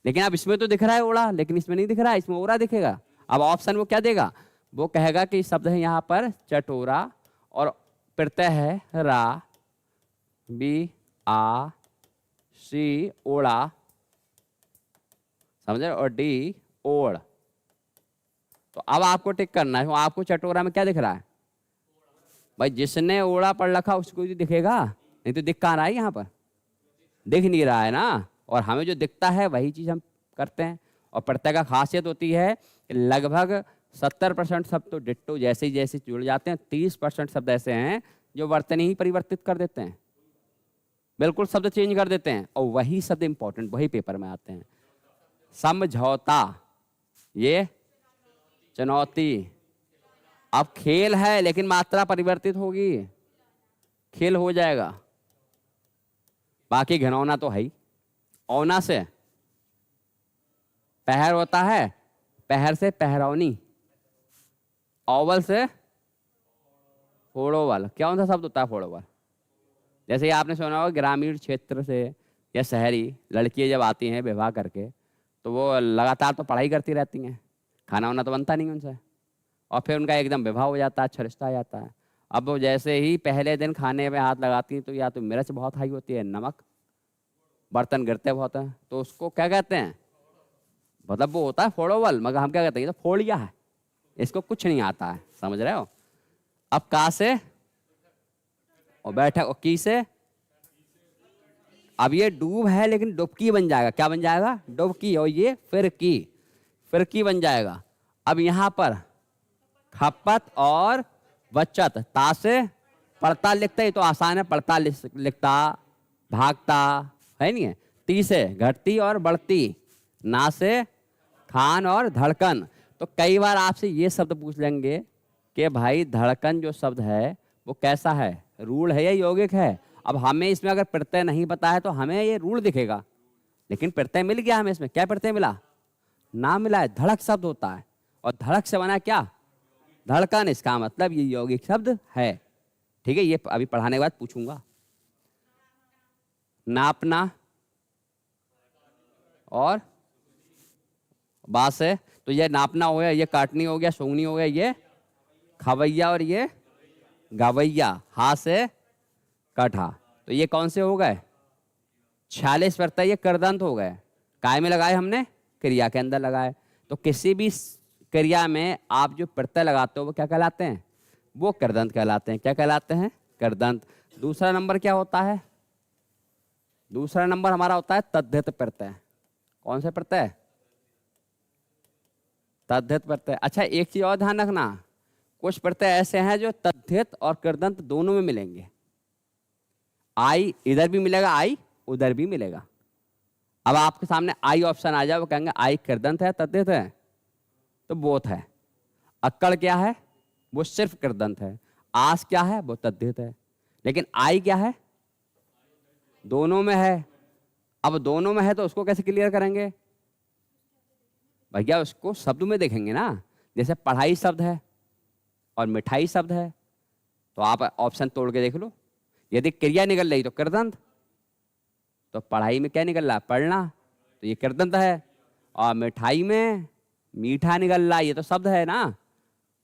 लेकिन अब इसमें तो दिख रहा है ओड़ा, लेकिन इसमें नहीं दिख रहा है, इसमें ओरा दिखेगा। अब ऑप्शन वो क्या देगा? वो कहेगा कि शब्द है यहाँ पर चटोरा, और प्रत्यय है रा, बी आ सी ओड़ा, समझे, और डी ओड़। तो अब आपको टिक करना है, आपको चटोरा में क्या दिख रहा है? भाई जिसने ओड़ा पढ़ रखा उसको भी दिखेगा, नहीं तो दिख कहाँ रहा है? यहाँ पर दिख नहीं रहा है ना। और हमें जो दिखता है वही चीज हम करते हैं। और प्रत्यय का खासियत होती है कि लगभग 70% शब्द तो डिट्टो जैसे ही जैसे जुड़ जाते हैं, 30% शब्द ऐसे हैं जो वर्तनी ही परिवर्तित कर देते हैं, बिल्कुल शब्द चेंज कर देते हैं, और वही शब्द इंपॉर्टेंट, वही पेपर में आते हैं। समझौता, ये चुनौती। अब खेल है, लेकिन मात्रा परिवर्तित होगी, खेल हो जाएगा। बाकी घिनौना तो है ही। औना से पहर होता है, पहर से पहरौनी। औवल से फोड़ोवल। क्या सा शब्द होता है फोड़ोवल? जैसे ही आपने सुना होगा ग्रामीण क्षेत्र से या शहरी लड़कियां जब आती हैं विवाह करके, तो वो लगातार तो पढ़ाई करती रहती हैं, खाना वाना तो बनता नहीं उनसे, और फिर उनका एकदम विवाह हो जाता है, अच्छा रिश्ता आ जाता है। अब वो जैसे ही पहले दिन खाने में हाथ लगाती हैं तो या तो मिर्च बहुत हाई होती है, नमक, बर्तन गिरते बहुत हैं, तो उसको क्या कहते हैं? मतलब वो होता है फोड़ोवल, मगर हम क्या कहते हैं? ये तो फोड़िया है, इसको कुछ नहीं आता है, समझ रहे हो? अब का से और बैठक, और की से, अब ये डूब है लेकिन डुबकी बन जाएगा। क्या बन जाएगा? डुबकी। और ये फिरकी, फिरकी बन जाएगा। अब यहां पर खपत और बचत, ता से पड़ता लिखता ही तो आसान है, पड़ता लिखता, भागता है नहीं है। ती से घटती और बढ़ती, ना से खान और धड़कन। तो कई बार आपसे ये शब्द पूछ लेंगे कि भाई धड़कन जो शब्द है वो कैसा है, रूढ़ है या यौगिक है। अब हमें इसमें अगर प्रत्यय नहीं पता है तो हमें ये रूढ़ दिखेगा, लेकिन प्रत्यय मिल गया हमें। इसमें क्या प्रत्यय मिला, ना मिला है, धड़क शब्द होता है, और धड़क से बना क्या, धड़कन। इसका मतलब ये यौगिक शब्द है। ठीक है, ये अभी पढ़ाने के बाद पूछूंगा। नापना और बास है, तो ये नापना हो गया, ये काटनी हो गया, सूंघनी हो गया, ये खवैया और ये गवैया। हा से कठा, तो ये कौन से हो गए, 46 प्रत्यय ये करदंत हो गए। काय में लगाए हमने, क्रिया के अंदर लगाए। तो किसी भी क्रिया में आप जो प्रत्यय लगाते हो वो क्या कहलाते हैं, वो करदंत कहलाते हैं। क्या कहलाते हैं, करदंत। दूसरा नंबर क्या होता है, दूसरा नंबर हमारा होता है तद्धित प्रत्यय। कौन से प्रत्यय, तद्धित प्रत्यय। अच्छा, एक चीज और ध्यान रखना, कुछ प्रत्यय ऐसे हैं जो तद्धित और करदंत दोनों में मिलेंगे। आई इधर भी मिलेगा, आई उधर भी मिलेगा। अब आपके सामने आई ऑप्शन आ जाए, वो कहेंगे आई करदंत है तद्धित है, तो बोथ है। अक्कड़ क्या है, वो सिर्फ करदंत है। आस क्या है, वो तद्धित है। लेकिन आई क्या है, दोनों में है। अब दोनों में है तो उसको कैसे क्लियर करेंगे भैया, उसको शब्द में देखेंगे ना। जैसे पढ़ाई शब्द है और मिठाई शब्द है, तो आप ऑप्शन तोड़ के देख लो। यदि क्रिया निकल रही तो करदंत, तो पढ़ाई में क्या निकल रहा है, पढ़ना, तो ये करदंत है। और मिठाई में मीठा निकल रहा है, ये तो शब्द है ना,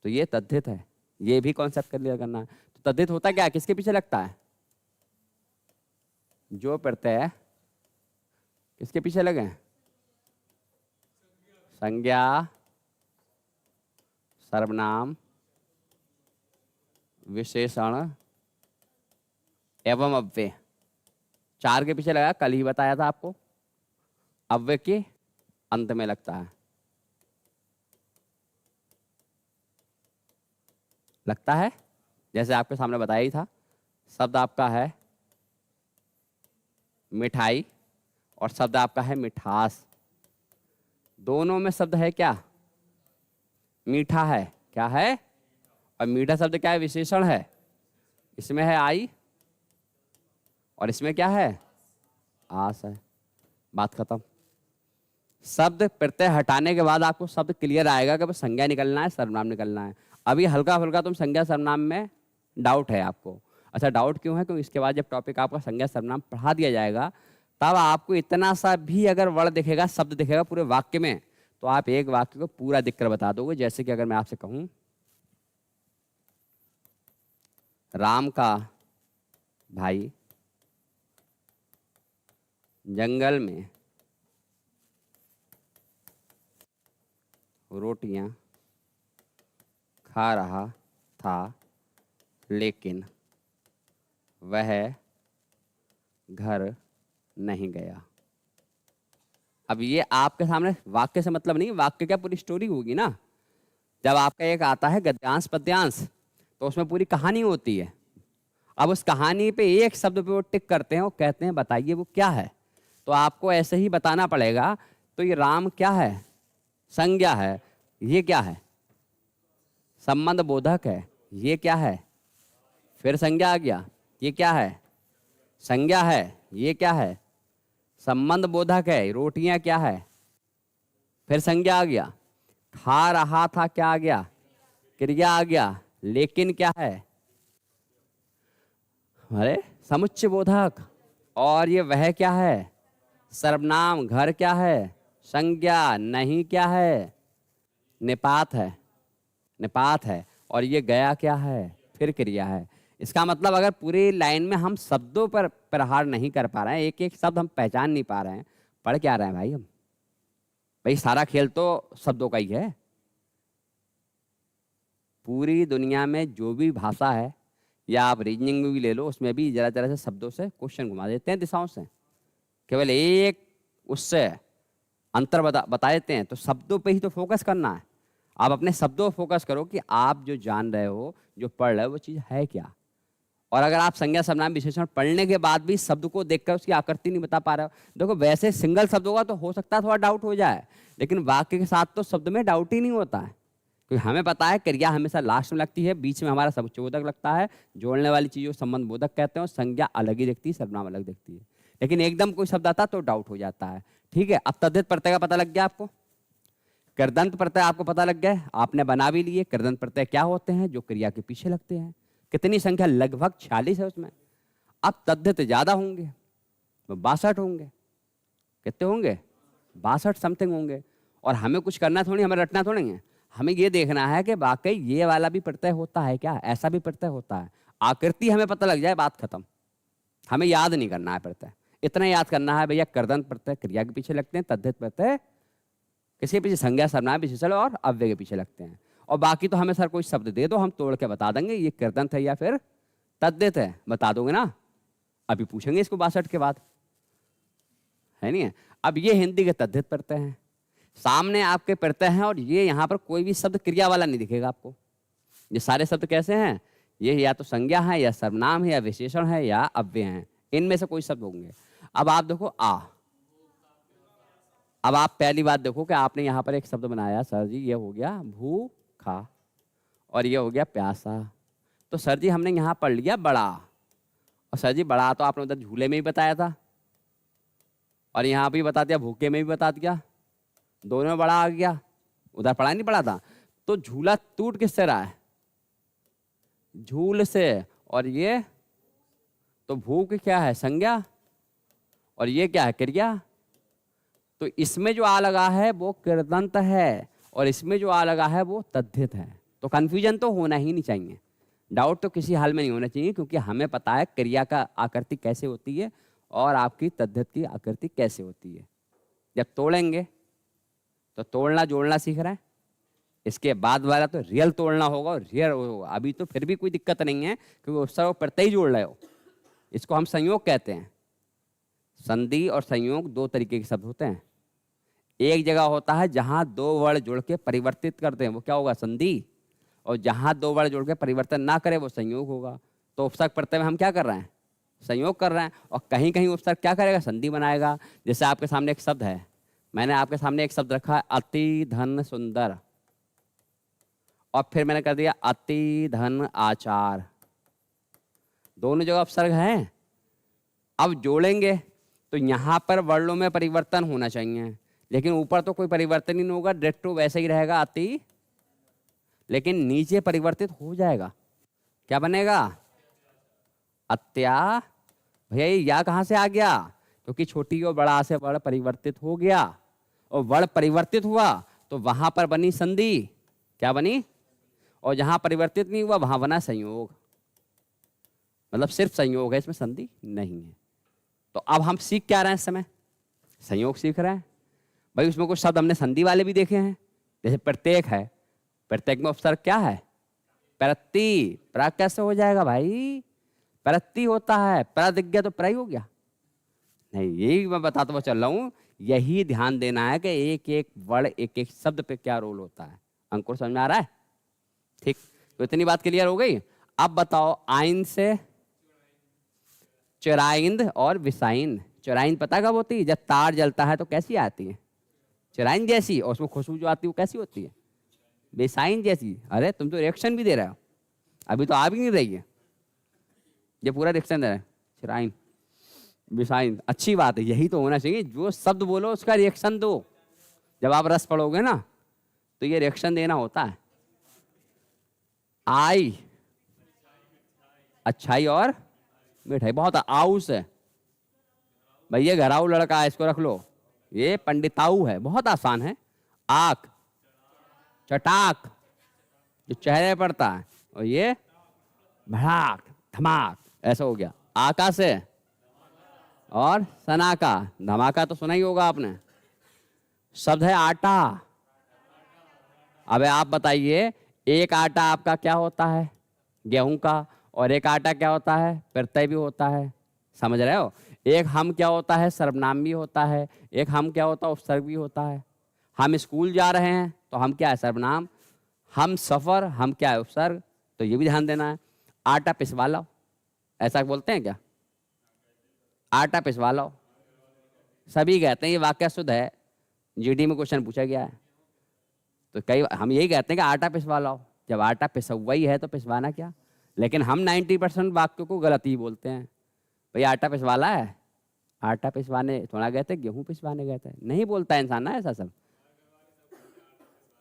तो ये तद्धित है। ये भी कॉन्सेप्ट क्लियर करना है। तो तद्धित होता क्या है, किसके पीछे लगता है, जो प्रत्यय किसके पीछे लगे, संज्ञा, सर्वनाम, विशेषण एवं अव्यय, चार के पीछे लगा। कल ही बताया था आपको, अव्यय के अंत में लगता है, लगता है। जैसे आपके सामने बताया ही था, शब्द आपका है मिठाई और शब्द आपका है मिठास। दोनों में शब्द है क्या, मीठा है, क्या है, और मीठा शब्द क्या है, विशेषण है। इसमें है आई और इसमें क्या है, आस है। बात खत्म। शब्द प्रत्यय हटाने के बाद आपको शब्द क्लियर आएगा कि वो संज्ञा निकलना है, सर्वनाम निकलना है। अभी हल्का फुल्का तुम संज्ञा सर्वनाम में डाउट है आपको। अच्छा, डाउट क्यों है, क्योंकि इसके बाद जब टॉपिक आपका संज्ञा सर्वनाम पढ़ा दिया जाएगा, तब आपको इतना सा भी अगर वर्ड दिखेगा, शब्द दिखेगा पूरे वाक्य में, तो आप एक वाक्य को पूरा दिख कर बता दोगे। जैसे कि अगर मैं आपसे कहूं, राम का भाई जंगल में रोटियां खा रहा था, लेकिन वह घर नहीं गया। अब ये आपके सामने वाक्य से मतलब नहीं, वाक्य क्या पूरी स्टोरी होगी ना। जब आपका एक आता है गद्यांश पद्यांश, तो उसमें पूरी कहानी होती है। अब उस कहानी पे एक शब्द पे वो टिक करते हैं और कहते हैं बताइए वो क्या है। तो आपको ऐसे ही बताना पड़ेगा। तो ये राम क्या है, संज्ञा है। ये क्या है, संबंध बोधक है। ये क्या है, फिर संज्ञा आ गया। ये क्या है, संज्ञा है। ये क्या है, संबंध बोधक है। रोटियां क्या है, फिर संज्ञा आ गया। खा रहा था, क्या आ गया, क्रिया आ गया। लेकिन क्या है, अरे समुच्चय बोधक। और ये वह क्या है, सर्वनाम। घर क्या है, संज्ञा। नहीं क्या है, निपात है, निपात है। और ये गया क्या है, फिर क्रिया है। इसका मतलब अगर पूरी लाइन में हम शब्दों पर प्रहार नहीं कर पा रहे हैं, एक एक शब्द हम पहचान नहीं पा रहे हैं, पढ़ क्या रहे हैं भाई हम। भाई सारा खेल तो शब्दों का ही है। पूरी दुनिया में जो भी भाषा है, या आप रीजनिंग में भी ले लो, उसमें भी जरा जरा से शब्दों से क्वेश्चन घुमा देते हैं, दिशाओं से। केवल एक उससे अंतर बता देते हैं। तो शब्दों पे ही तो फोकस करना है। आप अपने शब्दों पर फोकस करो कि आप जो जान रहे हो, जो पढ़ रहे हो, वो चीज़ है क्या। और अगर आप संज्ञा सर्वनाम विशेषण पढ़ने के बाद भी शब्द को देखकर उसकी आकृति नहीं बता पा रहे हो, देखो वैसे सिंगल शब्द होगा तो हो सकता है थोड़ा डाउट हो जाए, लेकिन वाक्य के साथ तो शब्द में डाउट ही नहीं होता है, क्योंकि हमें पता है क्रिया हमेशा लास्ट में लगती है, बीच में हमारा समुच्चयबोधक लगता है, जोड़ने वाली चीजों को संबंध बोधक कहते हैं, संज्ञा अलग ही दिखती है, सर्वनाम अलग दिखती है। लेकिन एकदम कोई शब्द आता तो डाउट हो जाता है। ठीक है, अब तद्धित प्रत्यय का पता लग गया आपको, कृदंत प्रत्यय आपको पता लग गया, आपने बना भी लिए। कृदंत प्रत्यय क्या होते हैं? जो क्रिया के पीछे लगते हैं। कितनी संख्या? लगभग 46 है उसमें। अब तद्धित ज्यादा होंगे, 62 होंगे। कितने होंगे? 62 समथिंग होंगे। और हमें कुछ करना थोड़ी, हमें रटना थोड़ी है, हमें ये देखना है कि वाकई ये वाला भी प्रत्यय होता है क्या, ऐसा भी प्रत्यय होता है। आकृति हमें पता लग जाए, बात खत्म। हमें याद नहीं करना है प्रत्यय, इतना याद करना है भैया कृदंत प्रत्यय क्रिया के पीछे लगते हैं, तद्धित प्रत्यय किसके पीछे? संज्ञा सर्वनाम विशेषण और अव्यय के पीछे लगते हैं। और बाकी तो हमें सर कोई शब्द दे दो, हम तोड़ के बता देंगे ये कृदंत है या फिर तद्धित है, बता दोगे ना। अभी पूछेंगे इसको 62 के बाद, है नहीं है। अब ये हिंदी के तद्धित प्रत्यय हैं, सामने आपके प्रत्यय हैं, और ये यहाँ पर कोई भी शब्द क्रिया वाला नहीं दिखेगा आपको। ये सारे शब्द कैसे हैं? ये या तो संज्ञा है, या सर्वनाम है, या विशेषण है, या अव्यय है, इनमें से कोई शब्द होंगे। अब आप देखो अब आप पहली बात देखो कि आपने यहाँ पर एक शब्द बनाया सर जी, ये हो गया भूखा और ये हो गया प्यासा। तो सर जी हमने यहाँ पढ़ लिया बड़ा, और सर जी बड़ा तो आपने उधर झूले में ही बताया था, और यहाँ भी बता दिया, भूखे में भी बता दिया, दोनों में बड़ा आ गया, उधर पढ़ा नहीं पड़ा था। तो झूला टूट किससे रहा है? झूल से। और ये तो भूख क्या है? संज्ञा। और ये क्या है? क्रिया। तो इसमें जो आ लगा है वो कृदंत है, और इसमें जो आ लगा है वो तद्धित है। तो कंफ्यूजन तो होना ही नहीं चाहिए, डाउट तो किसी हाल में नहीं होना चाहिए, क्योंकि हमें पता है क्रिया का आकृति कैसे होती है और आपकी तद्धित की आकृति कैसे होती है। जब तोड़ेंगे तो तोड़ना जोड़ना सीख रहा है, इसके बाद वाला तो रियल तोड़ना होगा और रियल होगा। अभी तो फिर भी कोई दिक्कत नहीं है, क्योंकि उस तरह प्रत्यय जोड़ रहे हो। इसको हम संयोग कहते हैं। संधि और संयोग दो तरीके के शब्द होते हैं। एक जगह होता है जहां दो वर्ण जोड़ के परिवर्तित करते हैं, वो क्या होगा? संधि। और जहां दो वर्ण जोड़ के परिवर्तन ना करे वो संयोग होगा। तो उपसर्ग प्रत्यय में हम क्या कर रहे हैं? संयोग कर रहे हैं। और कहीं कहीं उपसर्ग क्या करेगा? संधि बनाएगा। जैसे आपके सामने एक शब्द है, मैंने आपके सामने एक शब्द रखा है अति धन सुंदर, और फिर मैंने कर दिया अति धन आचार। दोनों जगह उपसर्ग हैं। अब जोड़ेंगे तो यहां पर वर्णों में परिवर्तन होना चाहिए, लेकिन ऊपर तो कोई परिवर्तन ही नहीं होगा, डिट्टो वैसे ही रहेगा अति, लेकिन नीचे परिवर्तित हो जाएगा। क्या बनेगा? अत्या। भैया ये या कहां से आ गया? क्योंकि छोटी और बड़ा से वर्ण परिवर्तित हो गया, और वर्ण परिवर्तित हुआ तो वहां पर बनी संधि। क्या बनी? और जहां परिवर्तित नहीं हुआ वहां बना संयोग। मतलब सिर्फ संयोग है, इसमें संधि नहीं है। तो अब हम सीख क्या रहे हैं इस समय? संयोग सीख रहे हैं। भाई उसमें कुछ शब्द हमने संधि वाले भी देखे हैं, जैसे प्रत्येक है, प्रत्येक में उपसर्ग क्या है? प्रति। प्रा कैसे हो जाएगा भाई? प्रति होता है, प्रतिज्ञा तो प्रा ही हो गया। नहीं, यही मैं बताता हुआ चल रहा हूं, यही ध्यान देना है कि एक एक वर्ण एक एक शब्द पे क्या रोल होता है। अंकुर समझ में आ रहा है? ठीक, तो इतनी बात क्लियर हो गई। अब बताओ, आइन से चुराइंद और विसाइंद। चुराइंद पता कब होती है? जब तार जलता है तो कैसी आती है? चुराइंद जैसी, और उसमें खुशबू जो आती है वो कैसी होती है? विसाइंद जैसी। अरे तुम तो रिएक्शन भी दे रहे हो, अभी तो आ भी नहीं रही है, ये पूरा रिएक्शन दे रहा है। चुराइंद विसाइंद, अच्छी बात है, यही तो होना चाहिए। जो शब्द बोलो उसका रिएक्शन दो। जब आप रस पढ़ोगे ना तो ये रिएक्शन देना होता है। आई, अच्छाई और मिठाई। बहुत आउस है भाई, ये घराऊ लड़का है, इसको रख लो। ये पंडिताऊ है, बहुत आसान है। आक, चटाक जो चेहरे पड़ता है, और ये भड़ाक धमाक, ऐसा हो गया। आका से और सनाका, धमाका तो सुना ही होगा आपने। शब्द है आटा। अब आप बताइए, एक आटा आपका क्या होता है? गेहूं का। और एक आटा क्या होता है? प्रत्यय भी होता है। समझ रहे हो? एक हम क्या होता है? सर्वनाम भी होता है। एक हम क्या होता है? उपसर्ग भी होता है। हम स्कूल जा रहे हैं तो हम क्या है? सर्वनाम। हम सफर, हम क्या है? उपसर्ग। तो ये भी ध्यान देना है। आटा पिसवा लो, ऐसा बोलते हैं क्या? आटा पिसवा लो, सभी कहते हैं, ये वाक्य शुद्ध है, जीडी में क्वेश्चन पूछा गया है। तो कई हम यही कहते हैं कि आटा पिसवा लो, जब आटा पिसवा ही है तो पिसवाना क्या। लेकिन हम 90% वाक्यों को गलत ही बोलते हैं। भाई आटा पिसवाला है, आटा पिसवाने थोड़ा गए थे, गेहूं पिसवाने गए थे, नहीं बोलता इंसान ना ऐसा सब।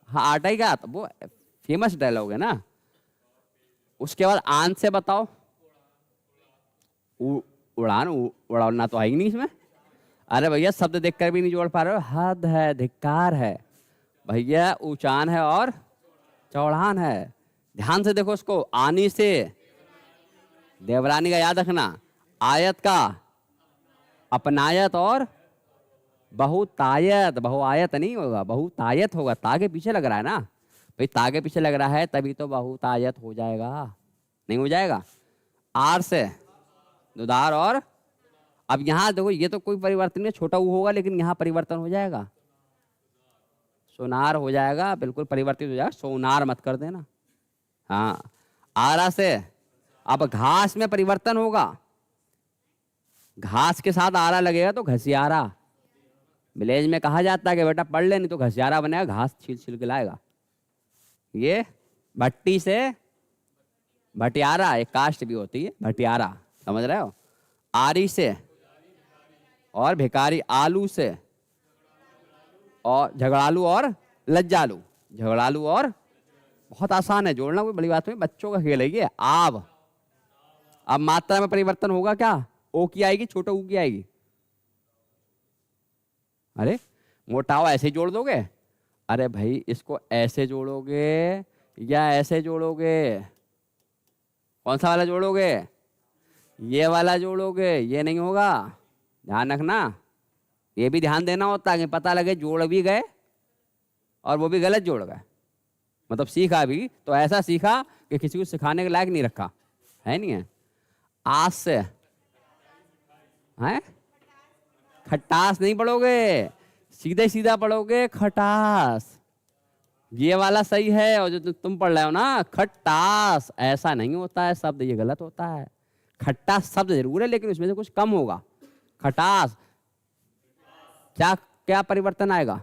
हाँ आटा ही का वो फेमस डायलॉग है ना। उसके बाद आन से बताओ, उड़ान उड़ाना तो है ही नहीं इसमें। अरे भैया शब्द देखकर भी नहीं जोड़ पा रहे हो, हद है, धिक्कार है भैया। ऊंचान है और चौड़ान है, ध्यान से देखो उसको। आनी से देवरानी का याद रखना, आयत का अपनायत और बहुतायत, बहुआयत नहीं होगा, बहुतायत होगा। ताके पीछे लग रहा है ना भाई, ताके पीछे लग रहा है तभी तो बहुतायत हो जाएगा, नहीं हो जाएगा। आर से दुधार और, अब यहां देखो ये तो कोई परिवर्तन नहीं, छोटा ऊ होगा लेकिन यहां परिवर्तन हो जाएगा, सोनार हो जाएगा, बिल्कुल परिवर्तित हो जाएगा, सोनार मत कर देना। हाँ आरा से, अब घास में परिवर्तन होगा, घास के साथ आरा लगेगा तो घसियारा। विलेज में कहा जाता है कि बेटा पढ़ ले नहीं तो घसियारा बनेगा, घास छील छील के लाएगा। ये भट्टी से भटियारा, एक कास्ट भी होती है भटियारा, समझ रहे हो। आरी से और भिखारी, आलू से और झगड़ालू और लज्जालू, झगड़ालू और, बहुत आसान है जोड़ना, कोई बड़ी बात नहीं, बच्चों का खेल है ये। आब, अब मात्रा में परिवर्तन होगा क्या, ओ की आएगी, छोटा ऊ की आएगी। अरे मोटाओ ऐसे जोड़ दोगे, अरे भाई इसको ऐसे जोड़ोगे या ऐसे जोड़ोगे, कौन सा वाला जोड़ोगे, ये वाला जोड़ोगे, ये नहीं होगा, ध्यान रखना। ये भी ध्यान देना होता है कि पता लगे जोड़ भी गए और वो भी गलत जोड़ गए, मतलब सीखा भी तो ऐसा सीखा कि किसी को सिखाने के लायक नहीं रखा है, नहीं है। आज से है, खटास नहीं पढ़ोगे, सीधे सीधा पढ़ोगे खटास, ये वाला सही है, और जो तुम पढ़ रहे हो ना खटास, ऐसा नहीं होता है शब्द, ये गलत होता है। खट्टा शब्द जरूर है लेकिन उसमें से कुछ कम होगा। खटास, क्या क्या परिवर्तन आएगा,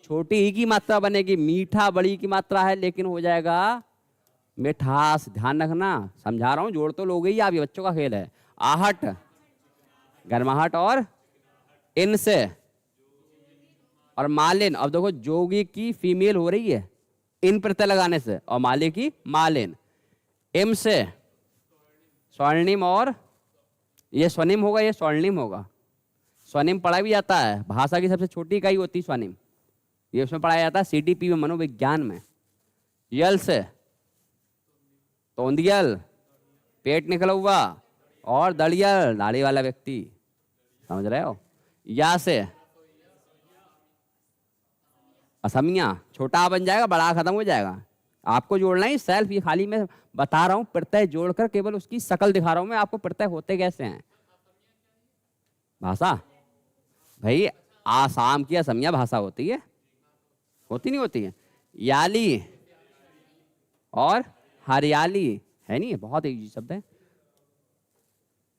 छोटी ही की मात्रा बनेगी, मीठा बड़ी की मात्रा है लेकिन हो जाएगा मिठास। ध्यान रखना, समझा रहा हूं, जोड़ तो लोगे ही आप, ये बच्चों का खेल है। आहट, गर्माहट और इनसे, और मालिन, अब देखो जोगी की फीमेल हो रही है इन प्रत्यय लगाने से, और माले की मालिन। इम से स्वर्णिम, और ये स्वनिम होगा, ये स्वर्णिम होगा। स्वनिम पढ़ा भी जाता है, भाषा की सबसे छोटी इकाई होती है स्वनिम, ये उसमें पढ़ाया जाता है सीडीपी में, मनोविज्ञान में। यल से तोंदियल, पेट निकला हुआ, और दड़ियल, दाढ़ी वाला व्यक्ति, समझ रहे हो। या से असमिया, छोटा बन जाएगा, बड़ा खत्म हो जाएगा, आपको जोड़ना ही सेल्फ, ये खाली मैं बता रहा हूं, प्रत्यय जोड़कर केवल उसकी शकल दिखा रहा हूं मैं आपको, प्रत्यय होते कैसे हैं। भाषा भाई आसाम की असमिया भाषा होती है, होती नहीं होती है। याली और हरियाली है, नहीं बहुत ही शब्द है।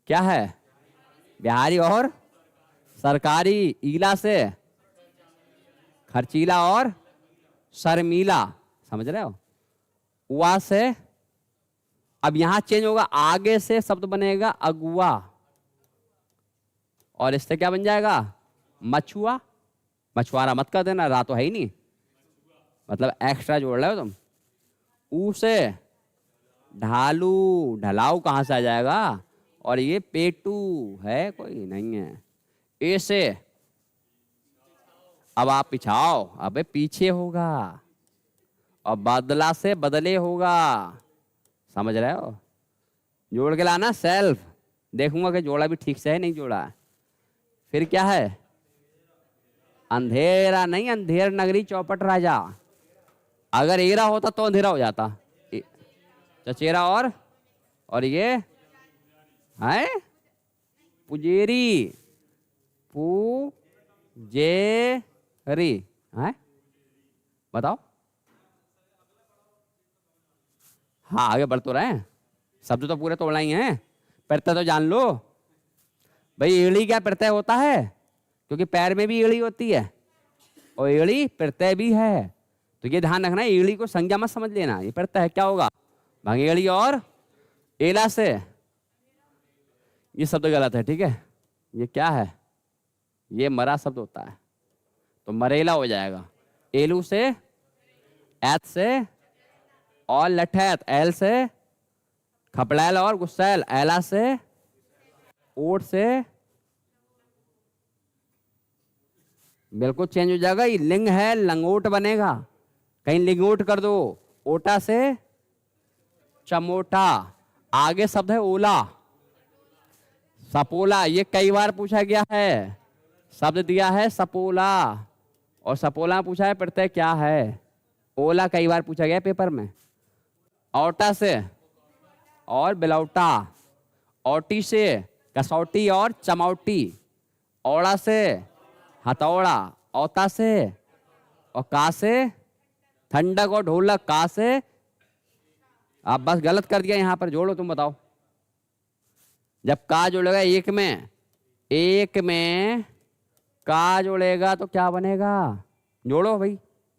क्या है, बिहारी और सरकारी। ईला से खर्चीला और शर्मीला, समझ रहे हो। उआ से, अब यहां चेंज होगा, आगे से शब्द बनेगा अगुआ, और इससे क्या बन जाएगा, मछुआ। मछुआरा मत कर देना, रा तो है ही नहीं, मतलब एक्स्ट्रा जोड़ रहे हो तुम। ऊ से ढालू, ढलाऊ कहां से आ जाएगा, और ये पेटू है, कोई नहीं है। ए से, अब आप पिछाओ, अबे पीछे होगा, और बदला से बदले होगा, समझ रहे हो। जोड़ के लाना सेल्फ, देखूंगा कि जोड़ा भी ठीक से है, नहीं जोड़ा है। फिर क्या है, अंधेरा नहीं, अंधेर नगरी चौपट राजा, अगर एरा होता तो अंधेरा हो जाता। चचेरा और ये है पुजेरी, पुजेरी है, बताओ। हाँ आगे बढ़ तो रहे हैं, शब्द तो पूरे तोड़ना ही है। प्रत्यय तो जान लो भाई। एड़ी क्या प्रत्यय होता है? क्योंकि पैर में भी एड़ी होती है और एड़ी प्रत्यय भी है, तो ये ध्यान रखना है। एड़ी को संज्ञा मत समझ लेना, ये प्रत्यय है। क्या होगा? भंगेड़ी और एला से, ये शब्द गलत है, ठीक है। ये क्या है? ये मरा शब्द होता है, तो मरेला हो जाएगा। एलू से, एत से, और लठैत एल से, खपड़ैल और गुस्सैल एला से, ओट से बिल्कुल चेंज हो जाएगा। ये लिंग है, लंगोट बनेगा, कहीं लिंगोट कर दो। ओटा से चमोटा। आगे शब्द है ओला, सपोला। ये कई बार पूछा गया है, शब्द दिया है सपोला, और सपोला में पूछा है प्रत्यय क्या है। ओला कई बार पूछा गया पेपर में। औटा से और बिलौटा, औटी से कसौटी और चमौटी, औड़ा से हथौड़ा, औता से, और का से ठंडक और ढोलक, का से। आप बस गलत कर दिया, यहां पर जोड़ो, तुम बताओ। जब का जोड़ेगा एक में का जोड़ेगा तो क्या बनेगा? जोड़ो भाई,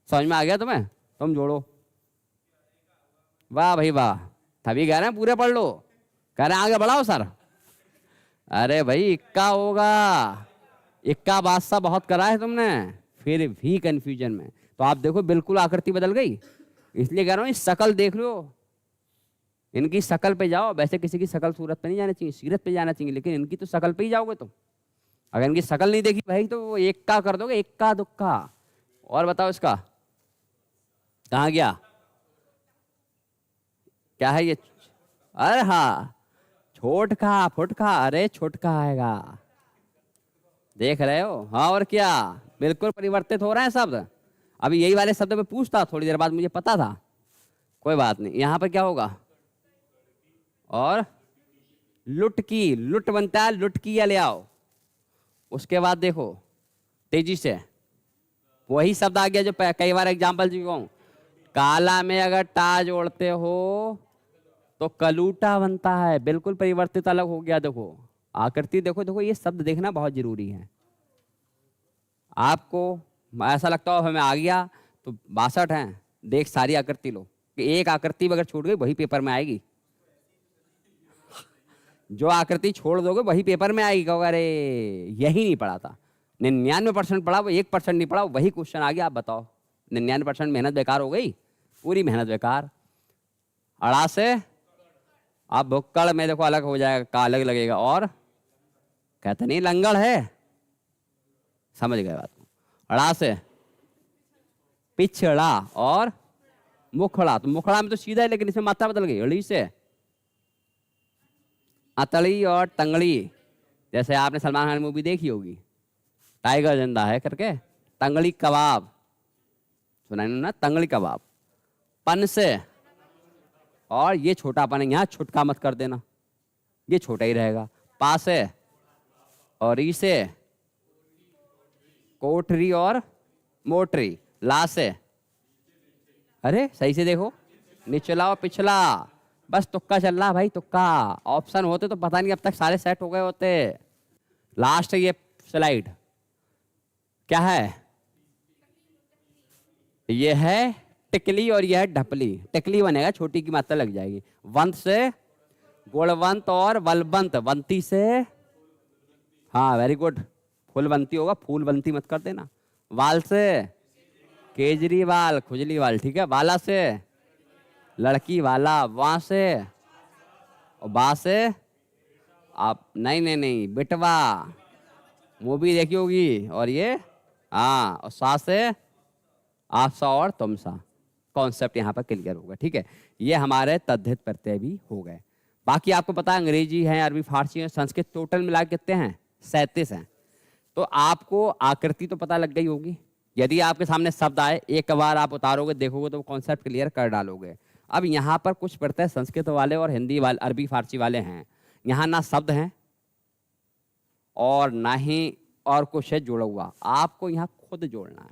समझ में आ गया तुम्हें? तुम जोड़ो। वाह भाई वाह, तभी कह रहे हैं पूरे पढ़ लो। कह रहे हैं आगे बढ़ाओ सर। अरे भाई इक्का होगा, इक्का बादशाह बहुत करा है तुमने, फिर भी कंफ्यूजन में। तो आप देखो बिल्कुल आकृति बदल गई, इसलिए कह रहा हूं इस शकल देख लो, इनकी शकल पे जाओ। वैसे किसी की शकल सूरत पे नहीं जाना चाहिए, सीरत पे जाना चाहिए, लेकिन इनकी तो शकल पे ही जाओगे तुम। अगर इनकी शकल नहीं देखी भाई तो वो एक्का कर दोगे, इक्का दुक्का। और बताओ इसका कहाँ गया? क्या है ये? अरे हाँ, छोटका फुटका। अरे छोटका आएगा, देख रहे हो? हाँ, और क्या, बिल्कुल परिवर्तित हो रहे हैं शब्द। अभी यही वाले शब्द में पूछता थोड़ी देर बाद, मुझे पता था, कोई बात नहीं। यहां पर क्या होगा? और लुटकी, लुट बनता है, लुटकी या ले आओ। उसके बाद देखो तेजी से वही शब्द आ गया जो कई बार एग्जाम्पल चुका हूं। काला में अगर टा जोड़ते हो तो कलूटा बनता है, बिल्कुल परिवर्तित अलग हो गया। देखो आकृति, देखो देखो, ये शब्द देखना बहुत जरूरी है। आपको ऐसा लगता हो हमें आ गया तो 62 हैं, देख सारी आकृति लो, कि एक आकृति अगर छूट गई वही पेपर में आएगी। जो आकृति छोड़ दोगे वही पेपर में आएगी। कहोगे अरे यही नहीं पढ़ा था। 99% पढ़ा, वो 1% नहीं पढ़ा, वही क्वेश्चन आ गया। आप बताओ, 99% मेहनत बेकार हो गई, पूरी मेहनत बेकार। अड़ा से आप भुक्कड़ में देखो अलग हो जाएगा, का अलग लगेगा। और कहते नहीं लंगड़ है, समझ गए बात को। अड़ा से पिछड़ा और मुखड़ा, तो मुखड़ा में तो सीधा है, लेकिन इसमें मात्रा बदल गई। अड़ी से अतड़ी और तंगड़ी, जैसे आपने सलमान खान मूवी देखी होगी टाइगर जिंदा है करके, तंगड़ी कबाब, सुना ना, तंगड़ी कबाब। पन से, और ये छोटा पन है, यहाँ छुटका मत कर देना, ये छोटा ही रहेगा। पा से और ई से कोठरी और मोटरी। ला से, अरे सही से देखो, निचला और पिछला। बस तुक्का चल रहा भाई, तुक्का। ऑप्शन होते तो पता नहीं अब तक सारे सेट हो गए होते। लास्ट ये स्लाइड क्या है? ये है टिकली और ये है ढपली। टिकली बनेगा, छोटी की मात्रा लग जाएगी। वंत से गुणवंत और बलवंत। वंती से, हाँ वेरी गुड, फूलवंती होगा, फूलवंती मत कर देना। वाल से केजरीवाल, खुजलीवाल, ठीक है। वाला से लड़की वाला। वहां से और बा से आप नहीं नहीं नहीं बिटवा, मूवी देखी होगी। और ये हाँ, और सा से आपसा और तुमसा। कॉन्सेप्ट यहाँ पर क्लियर होगा, ठीक है। ये हमारे तद्धित प्रत्यय भी हो गए। बाकी आपको पता है अंग्रेजी है, अरबी, फारसी है, संस्कृत, टोटल मिला कितने हैं? 37 हैं। तो आपको आकृति तो पता लग गई होगी। यदि आपके सामने शब्द आए, एक बार आप उतारोगे, देखोगे तो कॉन्सेप्ट क्लियर कर डालोगे। अब यहाँ पर कुछ प्रत्यय संस्कृत वाले और हिंदी वाले, अरबी फारसी वाले हैं। यहाँ ना शब्द हैं और ना ही और कुछ है जुड़ा हुआ, आपको यहाँ खुद जोड़ना है।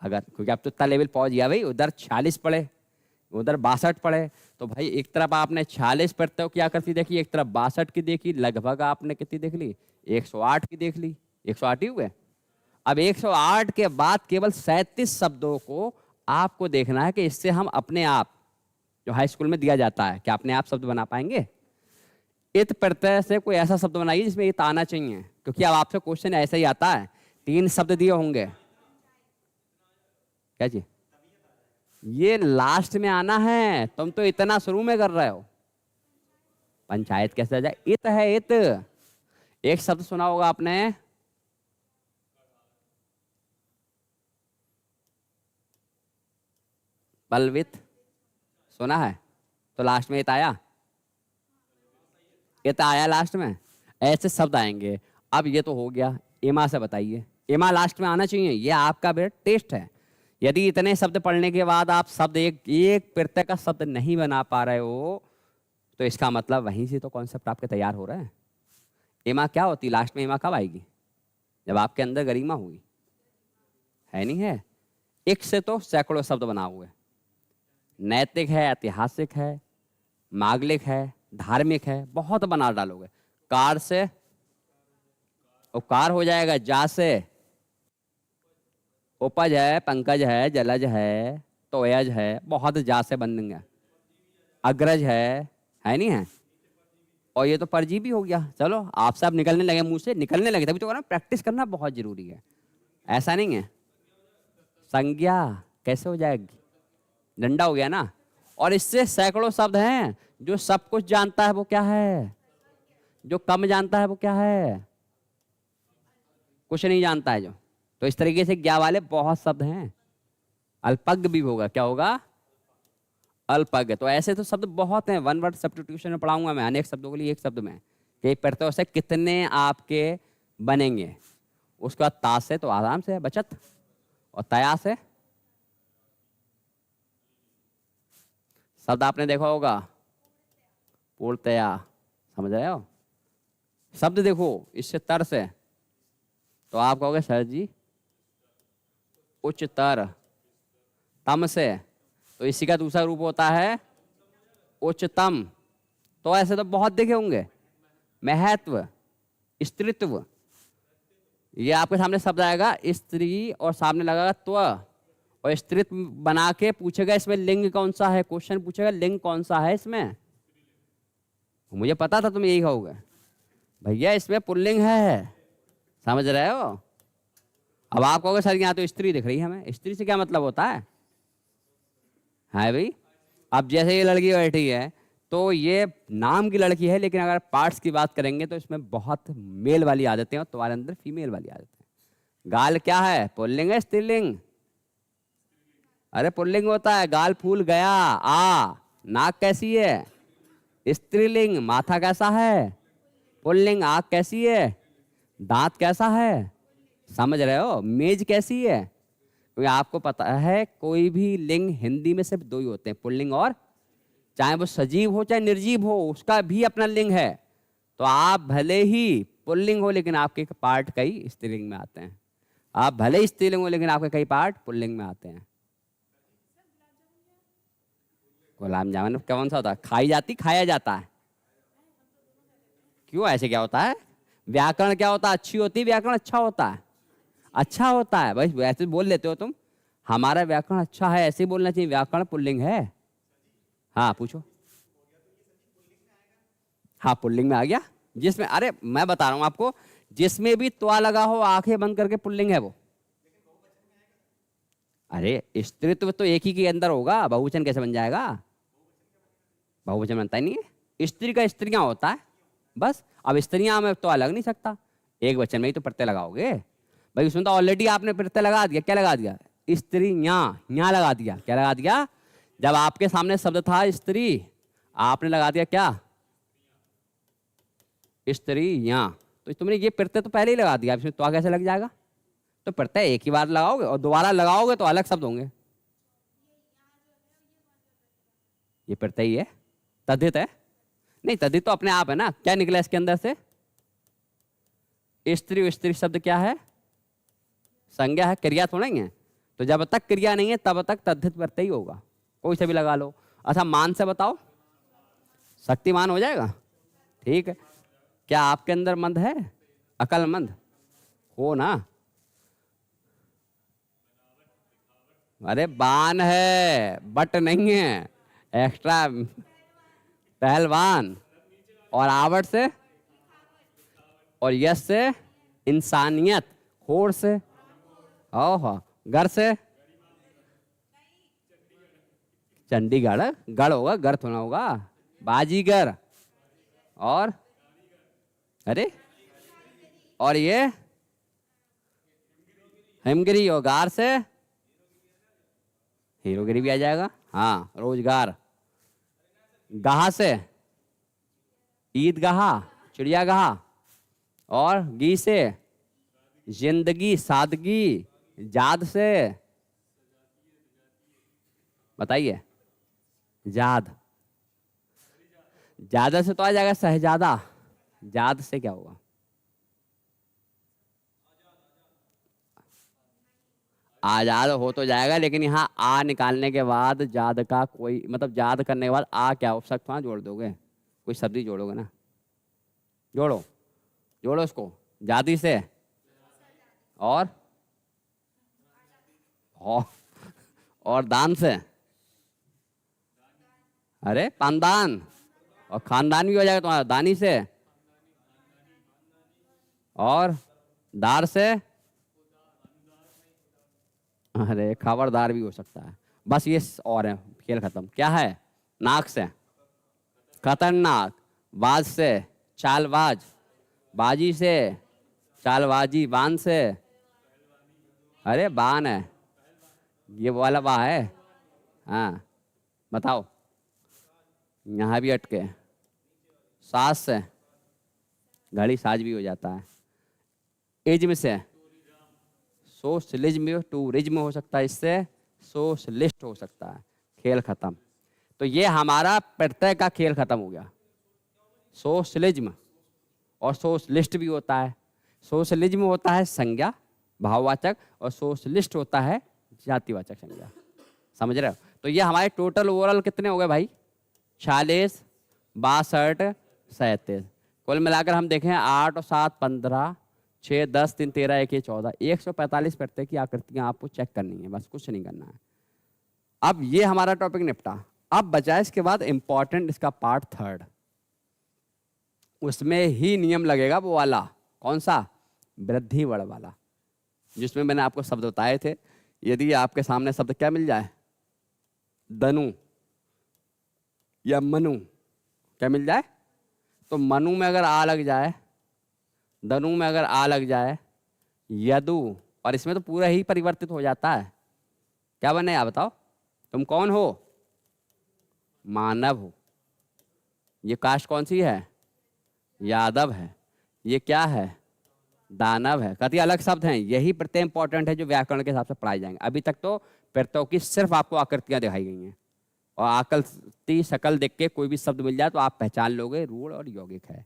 अगर क्योंकि आप तो इतना लेवल पहुंच गया भाई, उधर 46 पढ़े, उधर 62 पढ़े। तो भाई एक तरफ आपने 46 प्रत्ययों की आकृति देखी, एक तरफ 62 की देखी, लगभग आपने कितनी देख ली? 108 की देख ली। 108 ही हुए। अब 108 के बाद केवल 37 शब्दों को आपको देखना है कि इससे हम अपने आप, जो हाई स्कूल में दिया जाता है, क्या अपने आप शब्द बना पाएंगे? इत प्रत्यय से कोई ऐसा शब्द बनाइए जिसमें इत आना चाहिए, क्योंकि अब आपसे क्वेश्चन ऐसा ही आता है। 3 शब्द दिए होंगे, क्या जी? ये लास्ट में आना है, तुम तो इतना शुरू में कर रहे हो। पंचायत कैसे आ जाए? इत है, इत। एक शब्द सुना होगा आपने, बलवित, सुना है? तो लास्ट में इत आया, इत आया लास्ट में। ऐसे शब्द आएंगे। अब ये तो हो गया। इमा से बताइए, इमा लास्ट में आना चाहिए। ये आपका बेटा टेस्ट है। यदि इतने शब्द पढ़ने के बाद आप शब्द एक प्रत्यय का शब्द नहीं बना पा रहे हो, तो इसका मतलब वहीं से तो कॉन्सेप्ट आपके तैयार हो रहे हैं। इमा क्या होती? लास्ट में इमा कब आएगी? जब आपके अंदर गरिमा होगी, है नहीं है? एक से तो सैकड़ों शब्द बना हुए, नैतिक है, ऐतिहासिक है, मांगलिक है, धार्मिक है, बहुत बना डालोगे। कार से उपकार हो जाएगा, जा से उपज है, पंकज है, जलज है, तोयज है, बहुत जा से बनेंगे। अग्रज है नहीं है? और ये तो परजीवी हो गया। चलो आप सब निकलने लगे, मुंह से निकलने लगे, तभी तो ना प्रैक्टिस करना बहुत जरूरी है। ऐसा नहीं है। संज्ञा कैसे हो जाएगी? डंडा हो गया ना। और इससे सैकड़ों शब्द हैं। जो सब कुछ जानता है वो क्या है? जो कम जानता है वो क्या है? कुछ नहीं जानता है जो। तो इस तरीके से ज्ञा वाले बहुत शब्द हैं। अल्पज्ञ भी होगा, क्या होगा? अल्पज्ञ। तो ऐसे तो शब्द बहुत हैं। वन वर्ड सब्स्टिट्यूशन में पढ़ाऊंगा मैं, अनेक शब्दों के लिए एक शब्द में कि प्रत्ययों से कितने आपके बनेंगे। उसका ता से तो आराम से है बचत, और तया से शब्द आपने देखा होगा, पूर्णतया। समझ रहे हो? शब्द देखो इससे तर से, तो आप कहोगे सर जी उच्चतर। तम से तो इसी का दूसरा रूप होता है उच्चतम। तो ऐसे तो बहुत देखे होंगे। महत्व, स्त्रीत्व, ये आपके सामने शब्द आएगा स्त्री और सामने लगेगा त्व, और स्त्रीत्व बना के पूछेगा इसमें लिंग कौन सा है। क्वेश्चन पूछेगा लिंग कौन सा है इसमें। मुझे पता था तुम यही कहोगे, भैया इसमें पुल्लिंग है। समझ रहे हो? अब आप कहोगे सर यहाँ तो स्त्री दिख रही है हमें। स्त्री से क्या मतलब होता है? हाँ भाई, अब जैसे ये लड़की बैठी है तो ये नाम की लड़की है, लेकिन अगर पार्ट्स की बात करेंगे तो इसमें बहुत मेल वाली आदतें हैं और तुम्हारे अंदर फीमेल वाली आदतें हैं। गाल क्या है? पुल्लिंग है स्त्रीलिंग? अरे पुल्लिंग होता है। गाल फूल गया, आ। नाक कैसी है? स्त्रीलिंग। माथा कैसा है? पुल्लिंग। आँख कैसी है? दांत कैसा है? समझ रहे हो? मेज कैसी है? क्योंकि आपको पता है कोई भी लिंग हिंदी में सिर्फ 2 ही होते हैं, पुल्लिंग और, चाहे वो सजीव हो चाहे निर्जीव हो, उसका भी अपना लिंग है। तो आप भले ही पुल्लिंग हो लेकिन आपके पार्ट कई स्त्रीलिंग में आते हैं। आप भले ही स्त्रीलिंग हो लेकिन आपके कई पार्ट पुल्लिंग में आते हैं। गुलाब जामुन कौन सा होता है? खाई जाती, खाया जाता है? क्यों ऐसे? क्या होता है? व्याकरण क्या होता है? अच्छी होती है व्याकरण? अच्छा होता है? अच्छा होता है भाई। वैसे बोल लेते हो तुम, हमारा व्याकरण अच्छा है, ऐसे ही बोलना चाहिए। व्याकरण पुल्लिंग है। हाँ पूछो। हाँ पुल्लिंग में आ गया। जिसमें, अरे मैं बता रहा हूं आपको, जिसमें भी त्वा लगा हो, आंखें बंद करके, पुल्लिंग है वो। अरे स्त्रीत्व तो एक ही के अंदर होगा, बहुवचन कैसे बन जाएगा? बहुवचन बनता ही नहीं है। स्त्री का स्त्रियां होता है बस। अब स्त्रियां में तो लग नहीं सकता, एक वचन में ही तो प्रत्यय लगाओगे भाई। उसमें तो ऑलरेडी आपने प्रत्यय लगा दिया। क्या लगा दिया? स्त्रियां लगा दिया। क्या लगा दिया? जब आपके सामने शब्द था स्त्री, आपने लगा दिया क्या? स्त्रियां। तो तुमने ये प्रत्यय तो पहले ही लगा दिया, इसमें तो कैसे लग जाएगा? तो प्रत्यय एक ही बार लगाओगे और दोबारा लगाओगे तो अलग शब्द होंगे। ये प्रत्यय है, तद्धित है? नहीं, तद्धित तो अपने आप है ना। क्या निकला इसके अंदर से? स्त्री। स्त्री शब्द क्या है? संज्ञा है, क्रिया थोड़ा ही है। तो जब तक क्रिया नहीं है तब तक तद्धित प्रत्यय होगा। कोई से भी लगा लो। अच्छा मान से बताओ, शक्तिमान हो जाएगा। ठीक है, क्या आपके अंदर मंद है, अकलमंद हो ना? अरे बान है, बट नहीं है, एक्स्ट्रा पहलवान। और आवट से, और यश से इंसानियत, होड़ से, ओहो, घर से चंडीगढ़, गढ़ होगा, गढ़ थोड़ा होगा, बाजीगर। और अरे, और ये हिमगिरी, और गार से हीरोगिरी भी आ जाएगा। हाँ, रोजगार। गाह से ईदगाह, चिड़ियागाह। और गी से जिंदगी, सादगी। जाद से बताइए, जाद, ज्यादा से तो आ जाएगा शहजादा। जाद से क्या होगा? आजाद हो तो जाएगा, लेकिन यहाँ आ निकालने के बाद जाद का कोई मतलब, जाद करने के बाद आ क्या हो सकता है, जोड़ दोगे, कोई शब्द ही जोड़ोगे ना। जोड़ो, जोड़ो उसको। जादी से, और और, और दान से, अरे पानदान। और खानदान भी हो जाएगा तुम्हारा, दानी से। और दार से, अरे खबरदार भी हो सकता है। बस ये और है, खेल खत्म। क्या है? नाक से खतरनाक, बाज से चालबाज, बाजी से चालबाजी, बान से, अरे बान है, ये वो वाला बा है। हाँ बताओ, यहाँ भी अटके। साज से घड़ी, साज भी हो जाता है। इज्म से सोशलिज्म, टूरिज्म हो सकता है, इससे सोशलिस्ट हो सकता है। खेल खत्म। तो ये हमारा प्रत्यय का खेल खत्म हो गया। सोशलिज्म और सोशलिस्ट भी होता है। सोशलिज्म होता है संज्ञा, भाववाचक, और सोशलिस्ट होता है जातिवाचक संज्ञा। समझ रहे हो? तो ये हमारे टोटल ओवरऑल कितने हो गए भाई? 46, 62, 37। कुल मिलाकर हम देखें 8 और 7 15, 6 10 3 13 1 14, 145 प्रत्यय की आकृतियां आपको चेक करनी है, बस कुछ नहीं करना है। अब ये हमारा टॉपिक निपटा। अब बचा इसके बाद इंपॉर्टेंट इसका पार्ट थर्ड, उसमें ही नियम लगेगा वो वाला। कौन सा? वृद्धि वर्ण वाला, जिसमें मैंने आपको शब्द बताए थे। यदि आपके सामने शब्द क्या मिल जाए, दनु या मनु, क्या मिल जाए, तो मनु में अगर आ लग जाए, दनु में अगर आ लग जाए, यदु, और इसमें तो पूरा ही परिवर्तित हो जाता है। क्या बने आप बताओ? तुम कौन हो? मानव हो। ये कास्ट कौन सी है? यादव है। ये क्या है? दानव है। कति अलग शब्द हैं। यही प्रत्यय इंपॉर्टेंट है जो व्याकरण के हिसाब से पढ़ाए जाएंगे। अभी तक तो प्रत्ययों की सिर्फ आपको आकृतियां दिखाई गई हैं, और आकृति शकल देख के कोई भी शब्द मिल जाए तो आप पहचान लोगे रूढ़ और यौगिक है।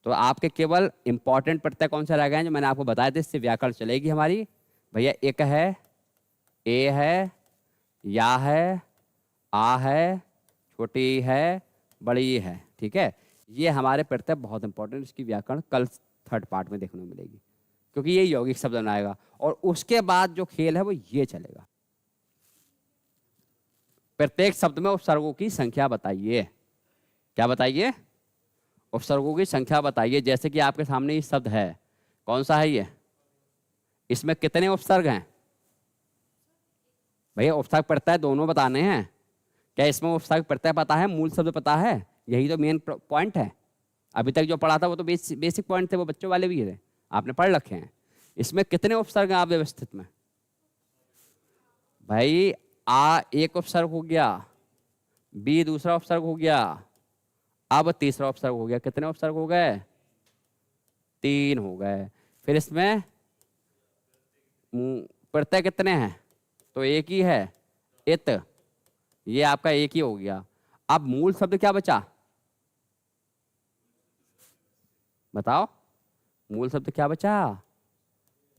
तो आपके केवल इंपॉर्टेंट प्रत्यय कौन सा रह गए हैं जो मैंने आपको बताया था, इससे व्याकरण चलेगी हमारी। भैया एक है, ए है, या है, आ है, छोटी है, बड़ी है। ठीक है, ये हमारे प्रत्यय बहुत इंपॉर्टेंट, इसकी व्याकरण कल थर्ड पार्ट में देखने को मिलेगी, क्योंकि ये यौगिक शब्द बनाएगा। और उसके बाद जो खेल है वो ये चलेगा, प्रत्येक शब्द में उपसर्गों की संख्या बताइए। क्या बताइए? उपसर्गों की संख्या बताइए। जैसे कि आपके सामने ये शब्द है, कौन सा है ये? इसमें कितने उपसर्ग हैं? भैया उपसर्ग प्रत्यय दोनों बताने हैं। क्या इसमें उपसर्ग प्रत्यय पता है, मूल शब्द पता है? यही तो मेन पॉइंट है। अभी तक जो पढ़ा था वो तो बेसिक पॉइंट थे, वो बच्चों वाले भी थे, आपने पढ़ रखे हैं। इसमें कितने उपसर्ग हैं आप व्यवस्थित में? भाई आ एक उपसर्ग हो गया, बी दूसरा उपसर्ग हो गया, अब तीसरा उपसर्ग हो गया। कितने उपसर्ग हो गए? 3 हो गए। फिर इसमें प्रत्यय कितने हैं? तो एक ही है, इत, ये आपका एक ही हो गया। अब मूल शब्द क्या बचा? बताओ, मूल शब्द क्या बचा?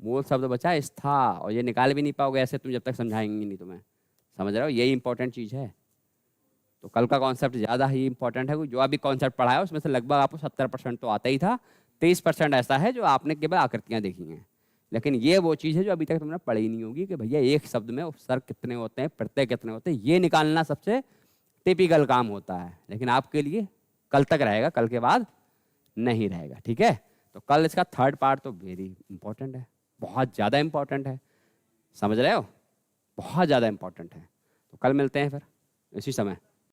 मूल शब्द बचा स्था, और ये निकाल भी नहीं पाओगे ऐसे तुम जब तक समझाएंगे नहीं तुम्हें। समझ रहे हो, यही इंपॉर्टेंट चीज़ है। तो कल का कॉन्सेप्ट ज़्यादा ही इंपॉर्टेंट है। जो अभी कॉन्सेप्ट पढ़ा है उसमें से लगभग आपको 70% तो आता ही था, 23% ऐसा है जो आपने केवल आकृतियाँ देखी हैं। लेकिन ये वो चीज़ है जो अभी तक तुमने पढ़ी नहीं होगी कि भैया एक शब्द में उपसर्ग कितने होते हैं, प्रत्यय कितने होते हैं, ये निकालना सबसे टिपिकल काम होता है। लेकिन आपके लिए कल तक रहेगा, कल के बाद नहीं रहेगा, ठीक है। तो कल इसका थर्ड पार्ट तो वेरी इंपॉर्टेंट है, बहुत ज़्यादा इंपॉर्टेंट है, समझ रहे हो, बहुत ज़्यादा इंपॉर्टेंट है। तो कल मिलते हैं फिर इसी समय।